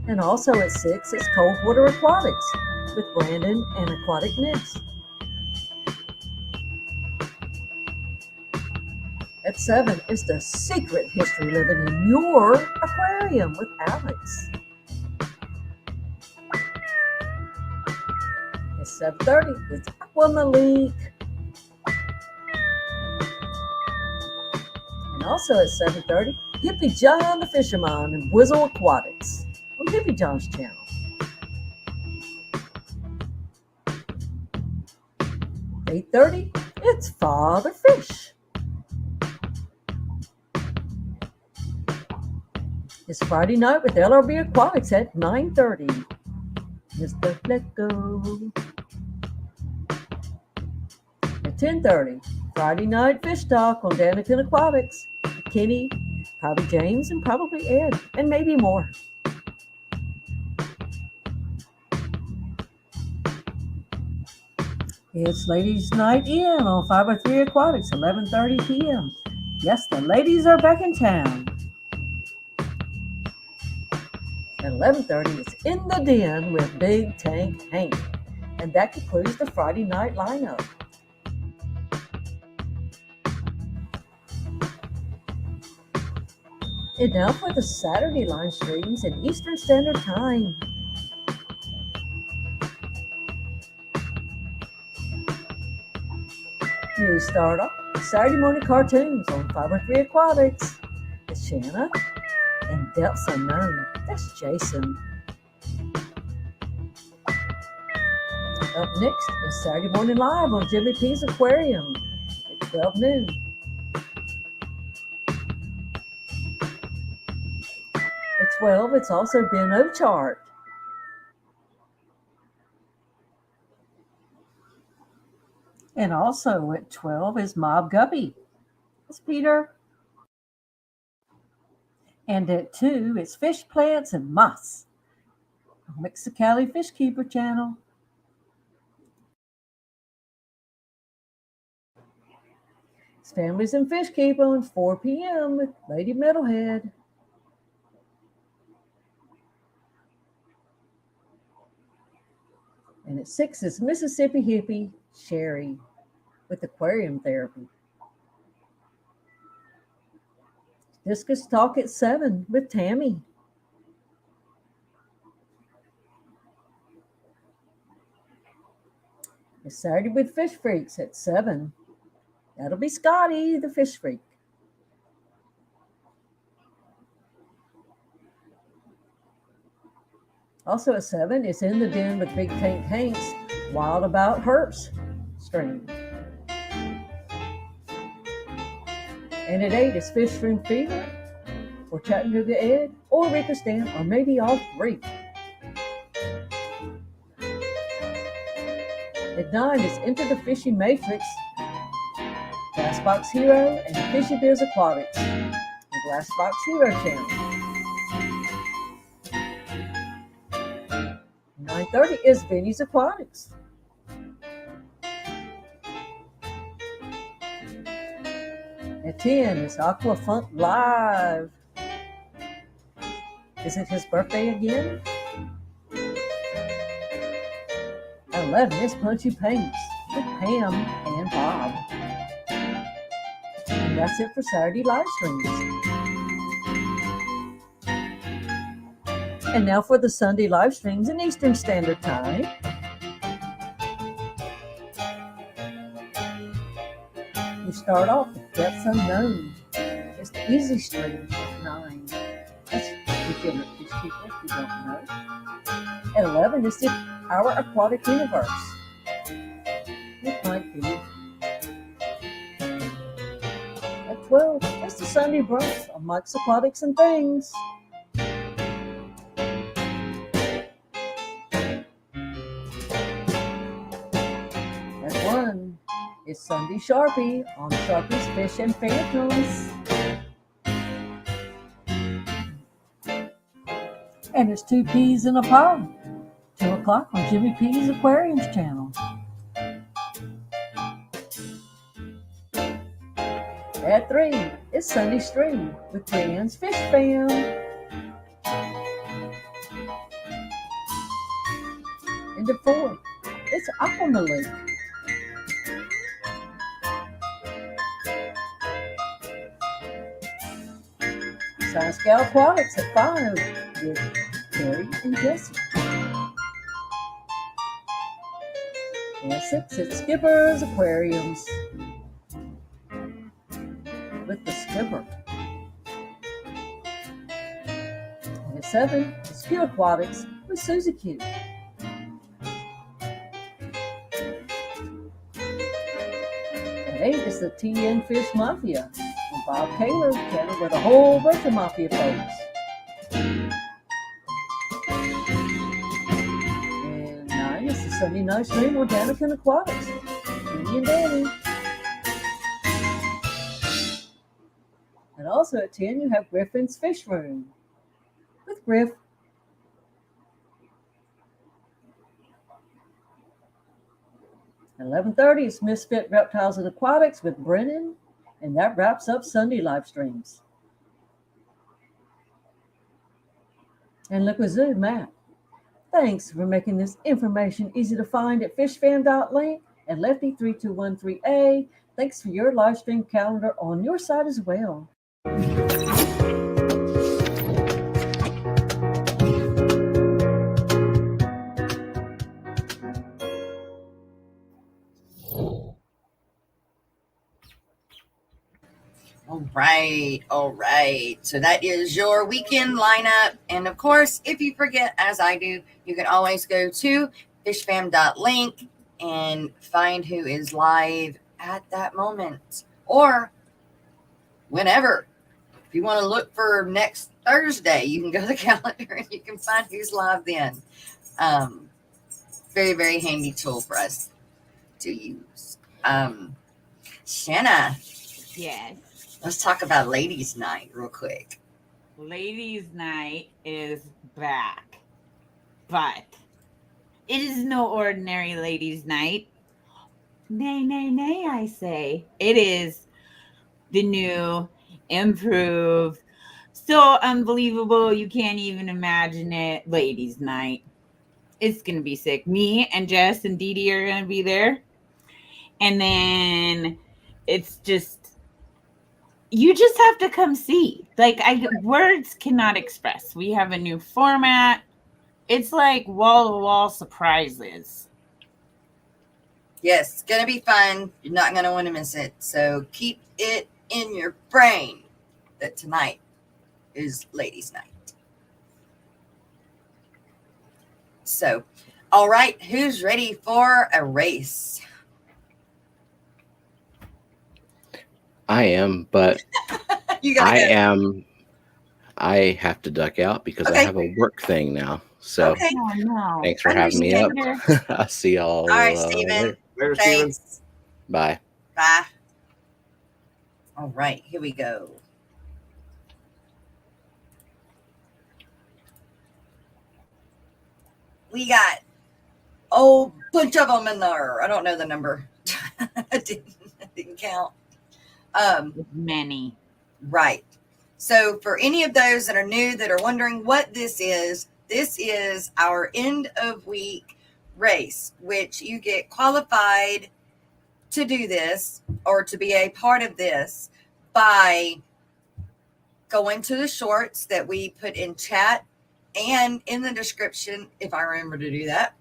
And also at 6 is Cold Water Aquatics with Brandon and Aquatic Mix. At 7 is the secret history living in your aquarium with Alex. At 7:30, it's Aqua Malik. And also at 7:30, Hippie John the Fisherman and Whizzle Aquatics on Hippie John's channel. At 8:30, it's Father Fish. It's Friday night with LRB Aquatics at 9:30. Mr. Flecko. At 10:30, Friday night Fish Talk on Danican Aquatics. Kenny, probably James, and probably Ed, and maybe more. It's Ladies' Night In on 503 Aquatics, 11:30 p.m. Yes, the ladies are back in town. At 11:30, it's In the Den with Big Tank Hank. And that concludes the Friday night lineup. And now for the Saturday line streams in Eastern Standard Time. We start off with Saturday morning cartoons on 503 Aquatics. It's Shanna and Depths Unknown. That's Jason. Up next is Saturday Morning Live on Jimmy P's Aquarium at 12 noon. At 12, it's also Ben Ochart. And also at 12 is Mob Guppy. It's Peter. And at 2, it's Fish Plants and Moss on Mexicali Fish Keeper channel. It's Families and Fish Keep on 4 p.m. with Lady Metalhead. And at 6 is Mississippi Hippie Sherry with Aquarium Therapy. Discus Talk at 7 with Tammy. It's Saturday with Fish Freaks at 7. That'll be Scotty, the fish freak. Also at 7, it's In the Den with Big Tank Hank's Wild About Herps stream. And at 8, it's Fish Room Fever for Chattanooga Ed or Rika Stan, or maybe all three. At 9, it's Enter the Fishy Matrix, Glassbox Hero, and Fishy Biz Aquatics, the Glassbox Hero channel. 9:30 is Vinny's Aquatics. At 10, it's Aqua Funk Live. Is it his birthday again? At 11, it's Punchy Paints with Pam and Bob. And that's it for Saturday live streams. And now for the Sunday live streams in Eastern Standard Time. We start off with Depths Unknown. It's the easy stream at 9. That's beginner fish people if you don't know. At 11, it's Our Aquatic Universe. It might be. At 12, it's the Sunday brunch on Mike's Aquatics and Things. At 1, it's Sunday Sharpie on Sharpie's Fish and Phantoms. And it's 2 peas in a pod. 2 o'clock on Jimmy P's Aquariums channel. At 3, it's Sunday Stream with Brienne's Fish Fam. And at 4, it's Aquamaloo. Science Gal Aquatics at 5 with Terry and Jesse. And at 6, it's Skipper's Aquariums with the Skipper. And at 7, it's Q Aquatics with Susie Q. At 8, it's the TN Fish Mafia with Bob Kaler together with a whole bunch of Mafia folks. And 9 is the Sunday night stream with Danica Aquatics, Jenny and Danny. And also at 10, you have Griffin's Fish Room with Griff. At 11:30, it's Misfit Reptiles and Aquatics with Brennan, and that wraps up Sunday live streams. And Liquid Zoo, Matt. Thanks for making this information easy to find at fishfan.link and Lefty3213A. Thanks for your live stream calendar on your site as well. All right. So that is your weekend lineup. And of course, if you forget, as I do, you can always go to fishfam.link and find who is live at that moment or whenever. If you want to look for next Thursday, you can go to the calendar and you can find who's live then. Very, very handy tool for us to use. Shanna. Yes. Let's talk about Ladies' Night real quick. Ladies' Night is back, but it is no ordinary Ladies' Night. Nay, nay, nay, I say. It is the new, improved, so unbelievable you can't even imagine it, Ladies' Night. It's going to be sick. Me and Jess and Dee Dee are going to be there. And then it's just, you just have to come see. Like, words cannot express. We have a new format. It's like wall-to-wall surprises. Yes, it's going to be fun. You're not going to want to miss it. So keep it in your brain that tonight is Ladies' Night. So, all right, who's ready for a race? I am, but I have to duck out because I have a work thing now. So thanks for having me up. I'll see y'all. All right, Steven. Later, Thanks. Steven. Bye. Bye. All right, here we go. We got a bunch of them in there. I don't know the number. I didn't count. Many. Right. So for any of those that are new that are wondering what this is our end of week race, which you get qualified to do this or to be a part of this by going to the shorts that we put in chat and in the description, if I remember to do that,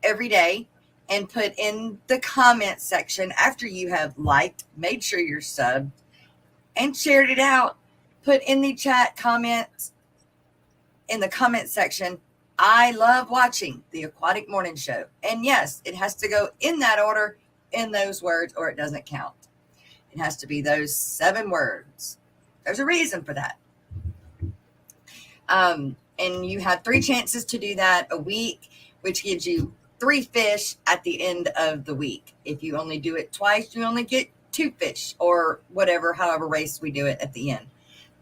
every day, and put in the comment section after you have liked, made sure you're subbed, and shared it out. Put in the chat comments, in the comment section, I love watching the Aquatic Morning Show. And yes, it has to go in that order, in those words, or it doesn't count. It has to be those 7 words. There's a reason for that. And you have 3 chances to do that a week, which gives you 3 fish at the end of the week. If you only do it twice, you only get 2 fish or whatever, however race we do it at the end.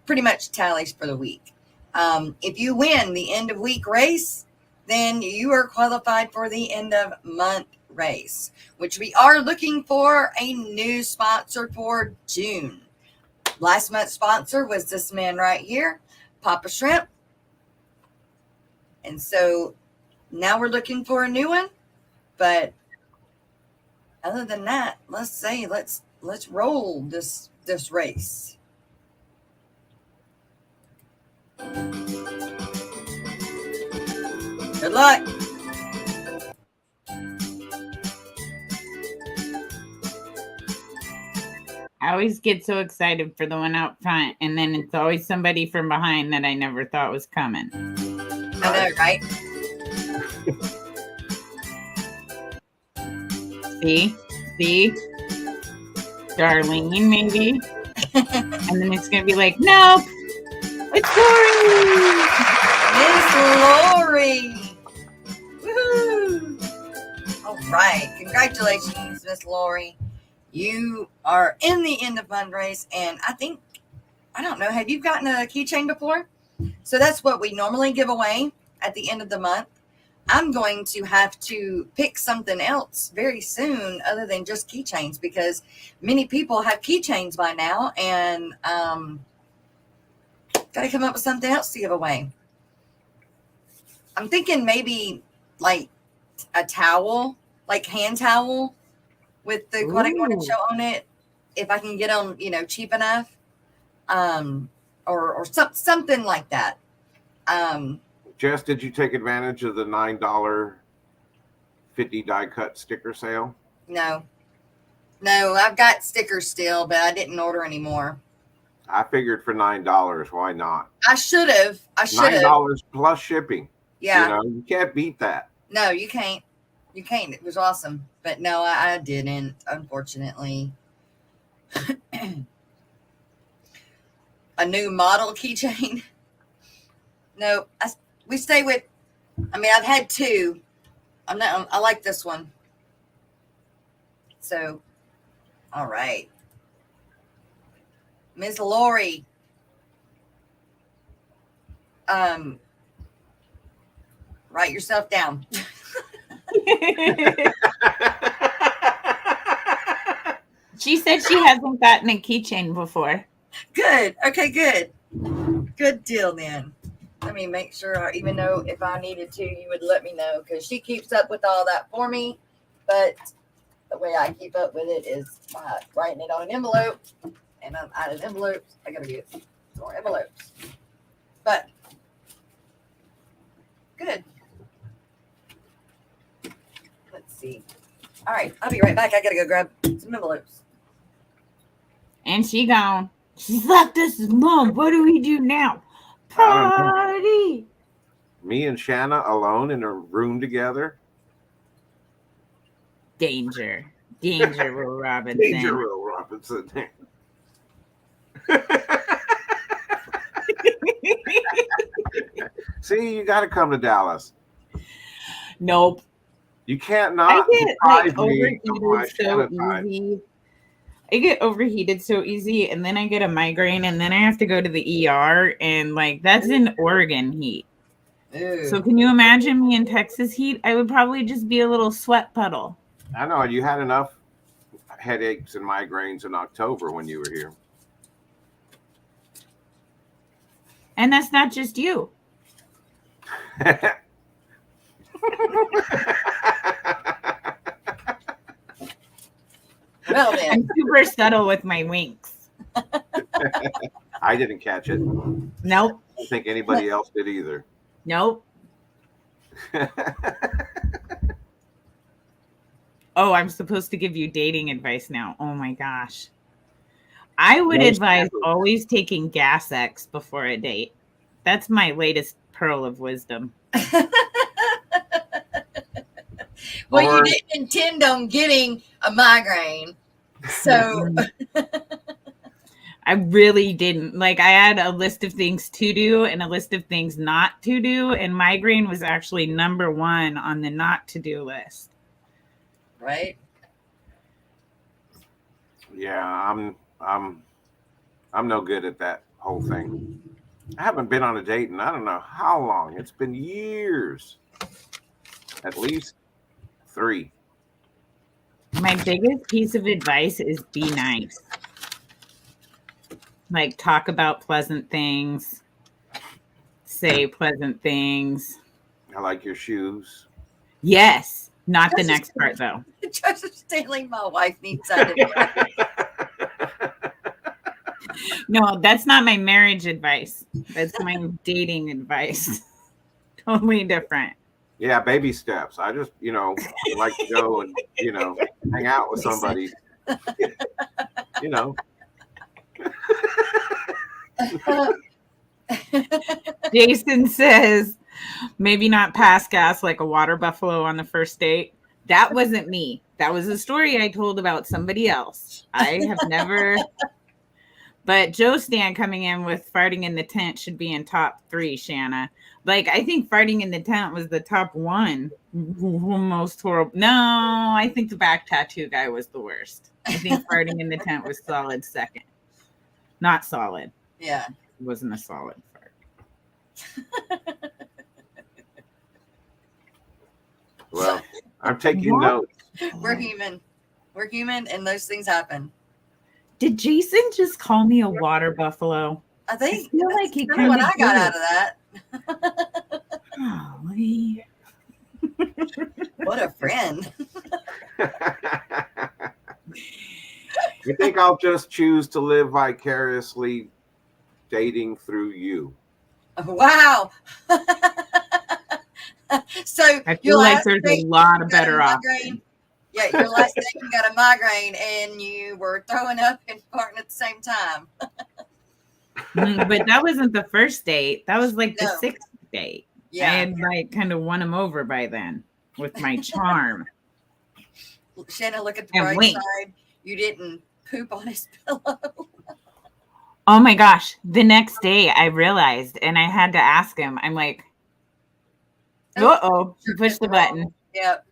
Pretty much tallies for the week. If you win the end of week race, then you are qualified for the end of month race, which we are looking for a new sponsor for June. Last month's sponsor was this man right here, Papa Shrimp. And so now we're looking for a new one. But other than that, let's roll this race. Good luck. I always get so excited for the one out front, and then it's always somebody from behind that I never thought was coming. I know, right? See? Darlene, maybe? And then it's going to be like, nope, it's Lori! Miss Lori! Woohoo! All right. Congratulations, Miss Lori. You are in the end of month race, and I don't know, have you gotten a keychain before? So that's what we normally give away at the end of the month. I'm going to have to pick something else very soon other than just keychains, because many people have keychains by now, and got to come up with something else to give away. I'm thinking maybe like a towel, like hand towel with the Aquatic Morning Ooh. Show on it, if I can get them, cheap enough, or something like that. Jess, did you take advantage of the $9 50 die cut sticker sale? No, I've got stickers still, but I didn't order anymore. I figured for $9, why not? I should have. $9 plus shipping. Yeah. You can't beat that. No, you can't. You can't. It was awesome. But no, I didn't, unfortunately. A new model keychain. No, we stay with, I've had two. I like this one. So, all right. Ms. Lori. Write yourself down. She said she hasn't gotten a keychain before. Good. Okay, good. Good deal then. Let me make sure, even though if I needed to, you would let me know, because she keeps up with all that for me. But the way I keep up with it is by writing it on an envelope. And I'm out of envelopes. I got to get more envelopes. But good. Let's see. All right, I'll be right back. I got to go grab some envelopes. And she gone. She's like, this is Mom. What do we do now? Party. Me and Shanna alone in a room together. Danger, Will Robinson. Danger, Will Robinson. See, you got to come to Dallas. Nope. You can't not. I get overheated so easy. I get overheated so easy, and then I get a migraine, and then I have to go to the ER, and that's in Oregon heat. Ew. So can you imagine me in Texas heat? I would probably just be a little sweat puddle. I know. You had enough headaches and migraines in October when you were here. And that's not just you. Well, then. I'm super subtle with my winks. I didn't catch it. Nope. I don't think anybody else did either. Nope. Oh, I'm supposed to give you dating advice now. Oh my gosh. I would advise always taking Gas X before a date. That's my latest pearl of wisdom. Well, you didn't intend on getting a migraine. So I really didn't. I had a list of things to do and a list of things not to do, and migraine was actually number one on the not to do list. Right? Yeah, I'm no good at that whole thing. I haven't been on a date in I don't know how long. It's been years. At least 3. My biggest piece of advice is be nice. Talk about pleasant things. Say pleasant things. I like your shoes. Yes. Not the next part, though. Joseph Stanley, my wife needs that. No, that's not my marriage advice. That's my dating advice. Totally different. Yeah, baby steps. I just, like to go and, hang out with somebody. Jason says, maybe not pass gas like a water buffalo on the first date. That wasn't me. That was a story I told about somebody else. I have never. But Joe Stan coming in with farting in the tent should be in top 3, Shanna. I think farting in the tent was the top 1 most horrible. No, I think the back tattoo guy was the worst. I think farting in the tent was solid second. Not solid. Yeah. It wasn't a solid fart. I'm taking What? notes. We're human. We're human, and those things happen. Did Jason just call me a water buffalo? I think I feel that's like he kind of what kinda I got did. out of that. Golly. What a friend. I think I'll just choose to live vicariously dating through you. Wow. So I your feel like last there's a date, lot you of got a better migraine. options. Yeah, your last date, you got a migraine, and you were throwing up and farting at the same time. But that wasn't the first date. That was like the No. 6th date. I Yeah. had like kind of won him over by then with my charm. Shannon, look at the And bright wait. side. You didn't poop on his pillow. Oh my gosh. The next day I realized, and I had to ask him, I'm like, uh-oh, he pushed the button. Yep.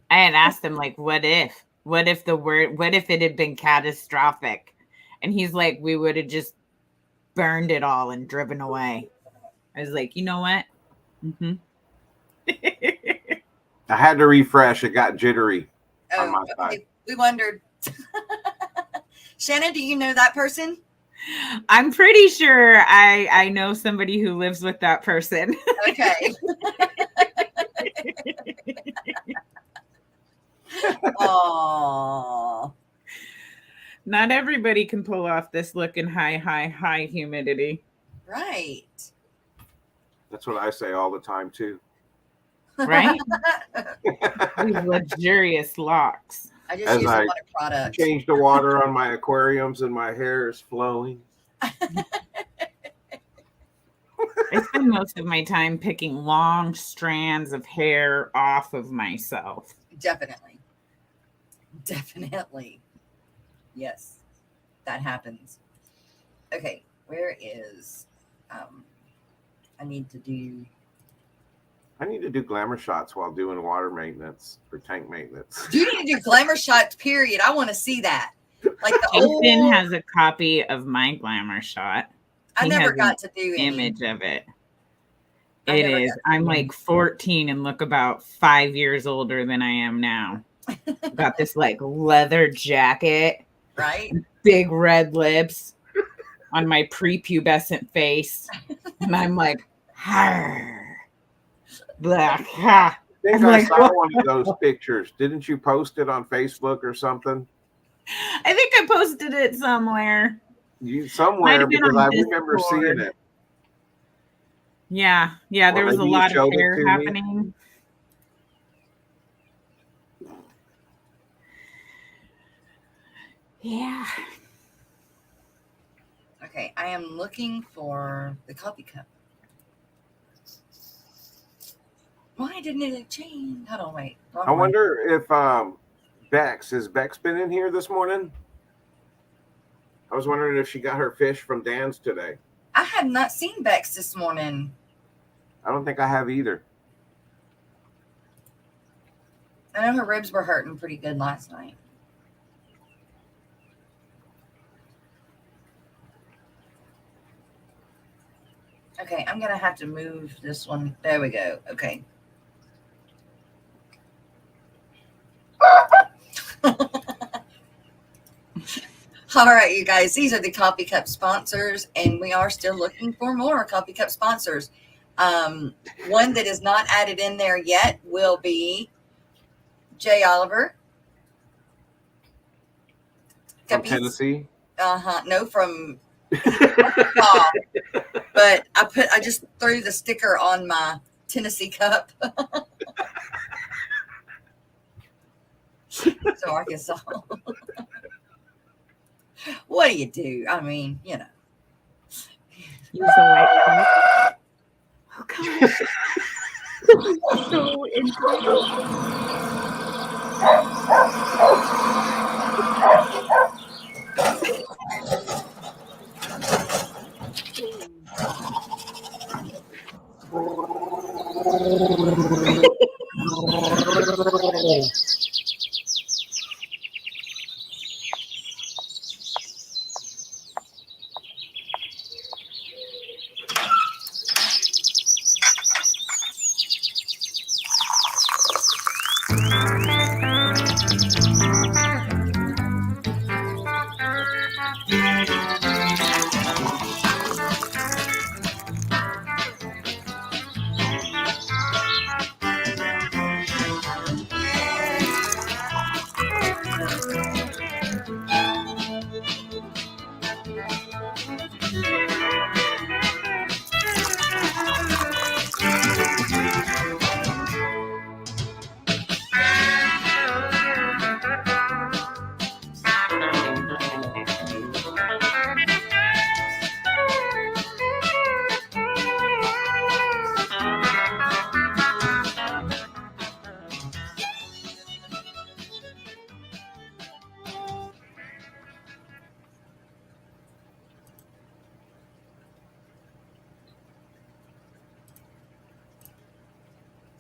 I had asked him, like, what if it had been catastrophic? And he's like, we would have just burned it all and driven away. I was like, you know what? Mm-hmm. I had to refresh. It got jittery on my Oh, side. we wondered. Shannon, do you know that person? I'm pretty sure I know somebody who lives with that person. Okay. Oh. Not everybody can pull off this looking high humidity. Right. That's what I say all the time too. Right? These luxurious locks. I just As use a I lot of products. change the water on my aquariums and my hair is flowing. I spend most of my time picking long strands of hair off of myself. Definitely. Definitely. Yes, that happens. Okay, where is I need to do glamour shots while doing water maintenance or tank maintenance. you need to do glamour shots, period. I want to see that. Like the Jason old has a copy of my glamour shot. I He never has got to do any. image of it. I It never is. got to I'm do like 14 and look about 5 years older than I am now. Got this like leather jacket, right? big red lips on my prepubescent face. And I'm like, black. I think I'm I like, saw one of those pictures. Didn't you post it on Facebook or something? I think I posted it somewhere. You Might somewhere have been because on I remember Discord. seeing it. Yeah, there was a maybe you lot of showed it hair to me. happening. Yeah. Okay, I am looking for the coffee cup. Why didn't it change? Hold on, wait. Wrong I one. wonder if has Bex been in here this morning? I was wondering if she got her fish from Dan's today. I have not seen Bex this morning. I don't think I have either. I know her ribs were hurting pretty good last night. Okay, I'm going to have to move this one. There we go. Okay. All right, you guys, these are the Coffee Cup sponsors, and we are still looking for more Coffee Cup sponsors. One that is not added in there yet will be Jay Oliver. From Tennessee? No, from but I just threw the sticker on my Tennessee cup. So Arkansas. What do you do? I mean, you know. Use a white cup. Oh gosh. So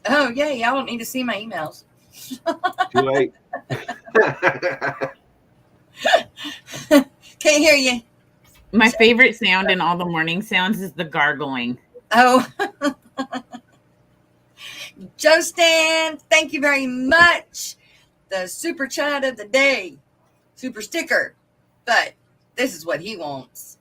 Oh, yeah. Y'all don't need to see my emails. Too late. Can't hear you. My favorite sound in all the morning sounds is the gargling. Oh. Joe Stan, thank you very much. The super chat of the day. Super sticker. But this is what he wants.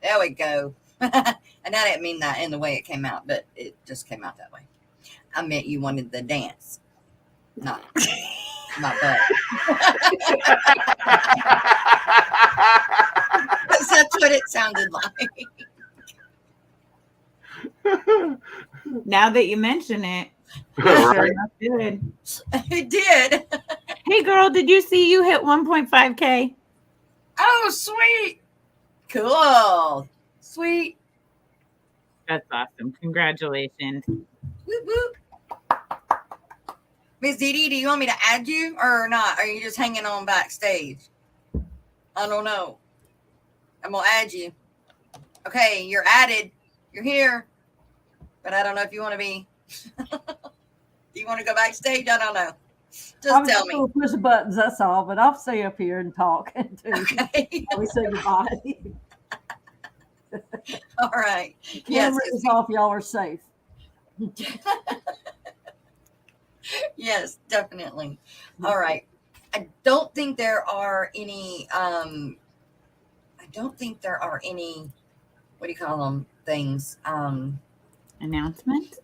There we go. And I didn't mean that in the way it came out, but it just came out that way. I meant you wanted the dance. Not butt. That's what it sounded like. Now that you mention it, Right. good. It did. Hey, girl, did you see you hit 1.5K? Oh, sweet. Cool. Sweet. That's awesome. Congratulations. Whoop, whoop. Miss Dee Dee, do you want me to add you or not? Are you just hanging on backstage? I don't know. I'm going to add you. Okay, you're added. You're here. But I don't know if you want to be. Do you want to go backstage? I don't know. Just tell me. Push the buttons, that's all. But I'll stay up here and talk. Okay. We say goodbye. All right. Camera is off. Y'all are safe. Yes, definitely. All right. I don't think there are any. What do you call them? Things. Announcement?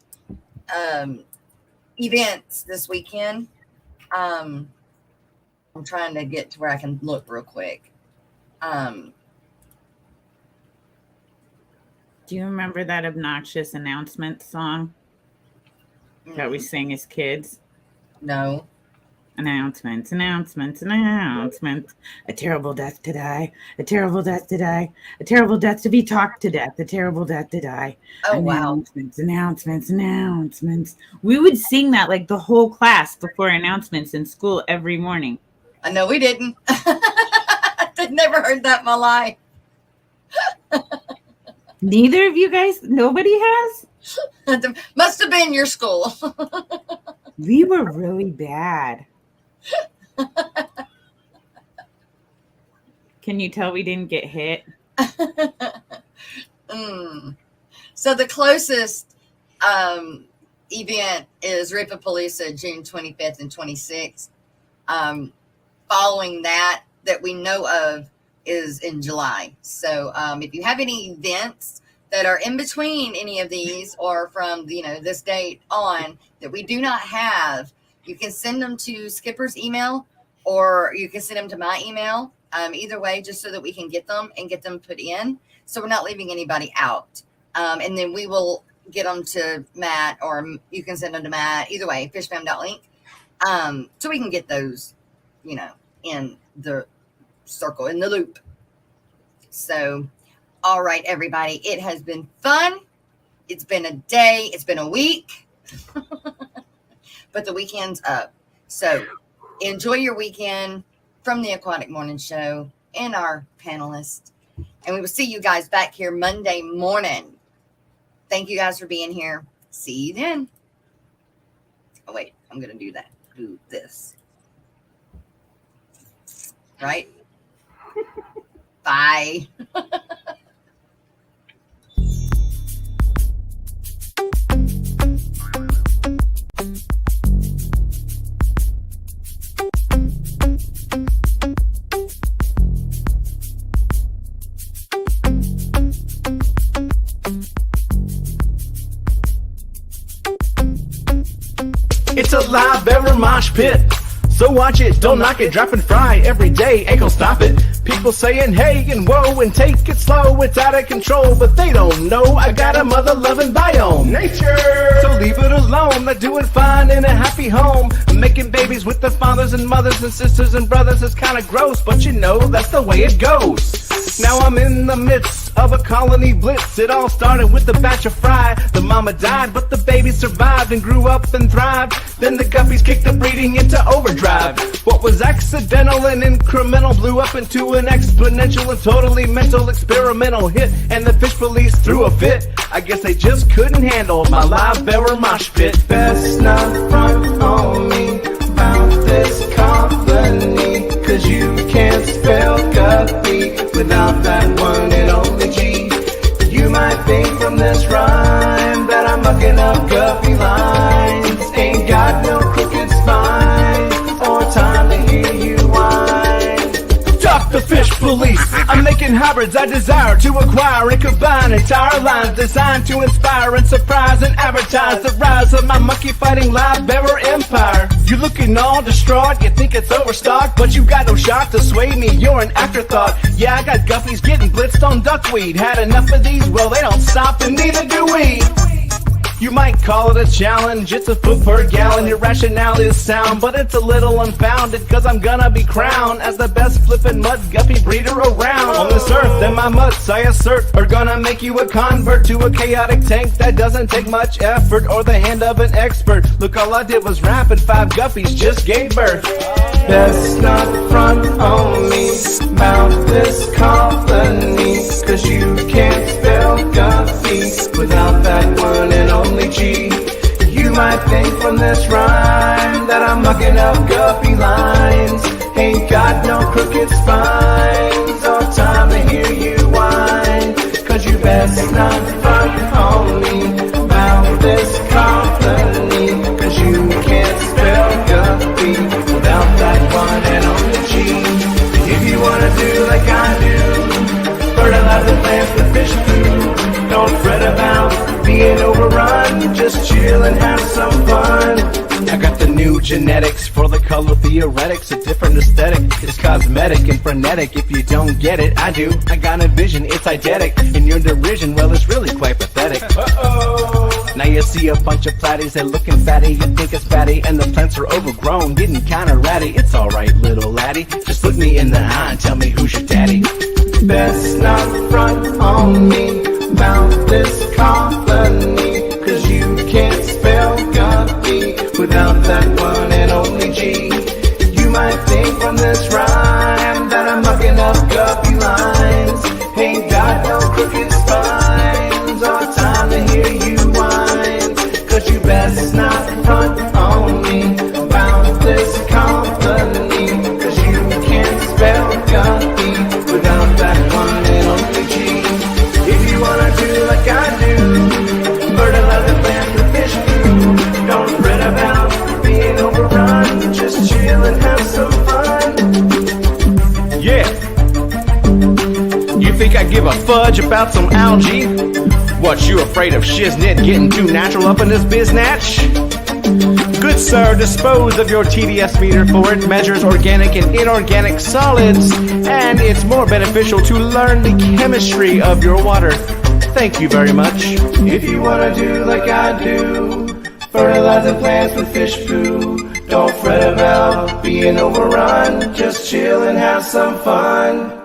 Events this weekend. I'm trying to get to where I can look real quick. Do you remember that obnoxious announcement song that we sing as kids? No. Announcements. A terrible death to die. A terrible death to die. A terrible death to be talked to death. A terrible death to die. Oh, wow. Announcements. We would sing that like the whole class before announcements in school every morning. I know we didn't. I've never heard that in my life. Neither of you guys? Nobody has? Must have been your school. We were really bad. Can you tell we didn't get hit? So the closest event is Ripapalooza, June 25th and 26th. Following that we know of is in July. So if you have any events that are in between any of these or from this date on that we do not have, you can send them to Skipper's email or you can send them to my email. Either way, just so that we can get them and get them put in. So we're not leaving anybody out. And then we will get them to Matt or you can send them to Matt. Either way, fishfam.link. So we can get those, in the circle, in the loop. So, all right, everybody. It has been fun. It's been a day. It's been a week. But the weekend's up. So enjoy your weekend from the Aquatic Morning Show and our panelists. And we will see you guys back here Monday morning. Thank you guys for being here. See you then. Oh, wait. I'm going to do that. Do this. Right? Bye. It's a live ever mosh pit. So watch it, don't knock it, drop and fry every day, ain't gonna stop it. People saying hey and whoa and take it slow, it's out of control, but they don't know I got a mother loving biome. Nature! So leave it alone, they're doing fine in a happy home. Making babies with their fathers and mothers and sisters and brothers is kinda gross, but that's the way it goes. Now I'm in the midst of a colony blitz. It all started with a batch of fry. The mama died, but the baby survived and grew up and thrived. Then the guppies kicked the breeding into overdrive. What was accidental and incremental blew up into an exponential and totally mental experimental hit. And the fish police threw a fit. I guess they just couldn't handle my live bearer mosh pit. Best not front on me about this colony, 'cause you can't spell guppy without that one and only G. You might think from this rhyme that I'm mucking up guppy lines. Ain't got no crooked spine or time to hear you whine. Talk the fish police. I'm making hybrids I desire to acquire and combine entire lines designed to inspire and surprise and advertise the rise of my monkey fighting live bearer empire. You looking all distraught, you think it's overstocked, but you got no shot to sway me, you're an afterthought. Yeah, I got guppies getting blitzed on duckweed. Had enough of these, well they don't stop and neither do we. You might call it a challenge, it's a foot per gallon. Your rationale is sound, but it's a little unfounded, 'cause I'm gonna be crowned as the best flippin' mud guppy breeder around. On this earth, and my mutts, I assert, are gonna make you a convert to a chaotic tank that doesn't take much effort or the hand of an expert. Look, all I did was rap and 5 guppies just gave birth. Best not front on me about this colony, 'cause you can't spell guppy without that one and only G. You might think from this rhyme that I'm mucking up guppy lines. Ain't got no crooked spines or time to hear you whine, 'cause you best not front on me about this colony, 'cause you can't spell guppy without that one and only G. If you wanna do like I do, fertilize the plants with fish food. Don't fret about being overrun, just chill and have some fun. I got the new genetics for the color theoretics, a different aesthetic. It's cosmetic and frenetic. If you don't get it, I do. I got a vision, it's eidetic. And your derision, well, it's really quite pathetic. Uh-oh. Now you see a bunch of platties, they're looking fatty. You think it's fatty, and the plants are overgrown, getting kinda ratty. It's alright, little laddie. Just look me in the eye and tell me who's your daddy. Best not front on me about this colony, 'cause you can't spell guppy without that one and only G. You might think from this rhyme that I'm mucking up guppy lines. Ain't got no crooked spines or time to hear you whine, 'cause you best not front on me about this colony, 'cause you can't spell guppy without that one and only G. If you wanna do like I do, fertilize the plants with fish food. Don't fret about being overrun, just chill and have some fun. Yeah. You think I give a fudge about some algae? What, you afraid of shiznit getting too natural up in this biznatch? Good sir, dispose of your TDS meter, for it measures organic and inorganic solids, and it's more beneficial to learn the chemistry of your water. Thank you very much. If you wanna do like I do, fertilize the plants with fish food. Don't fret about being overrun, just chill and have some fun.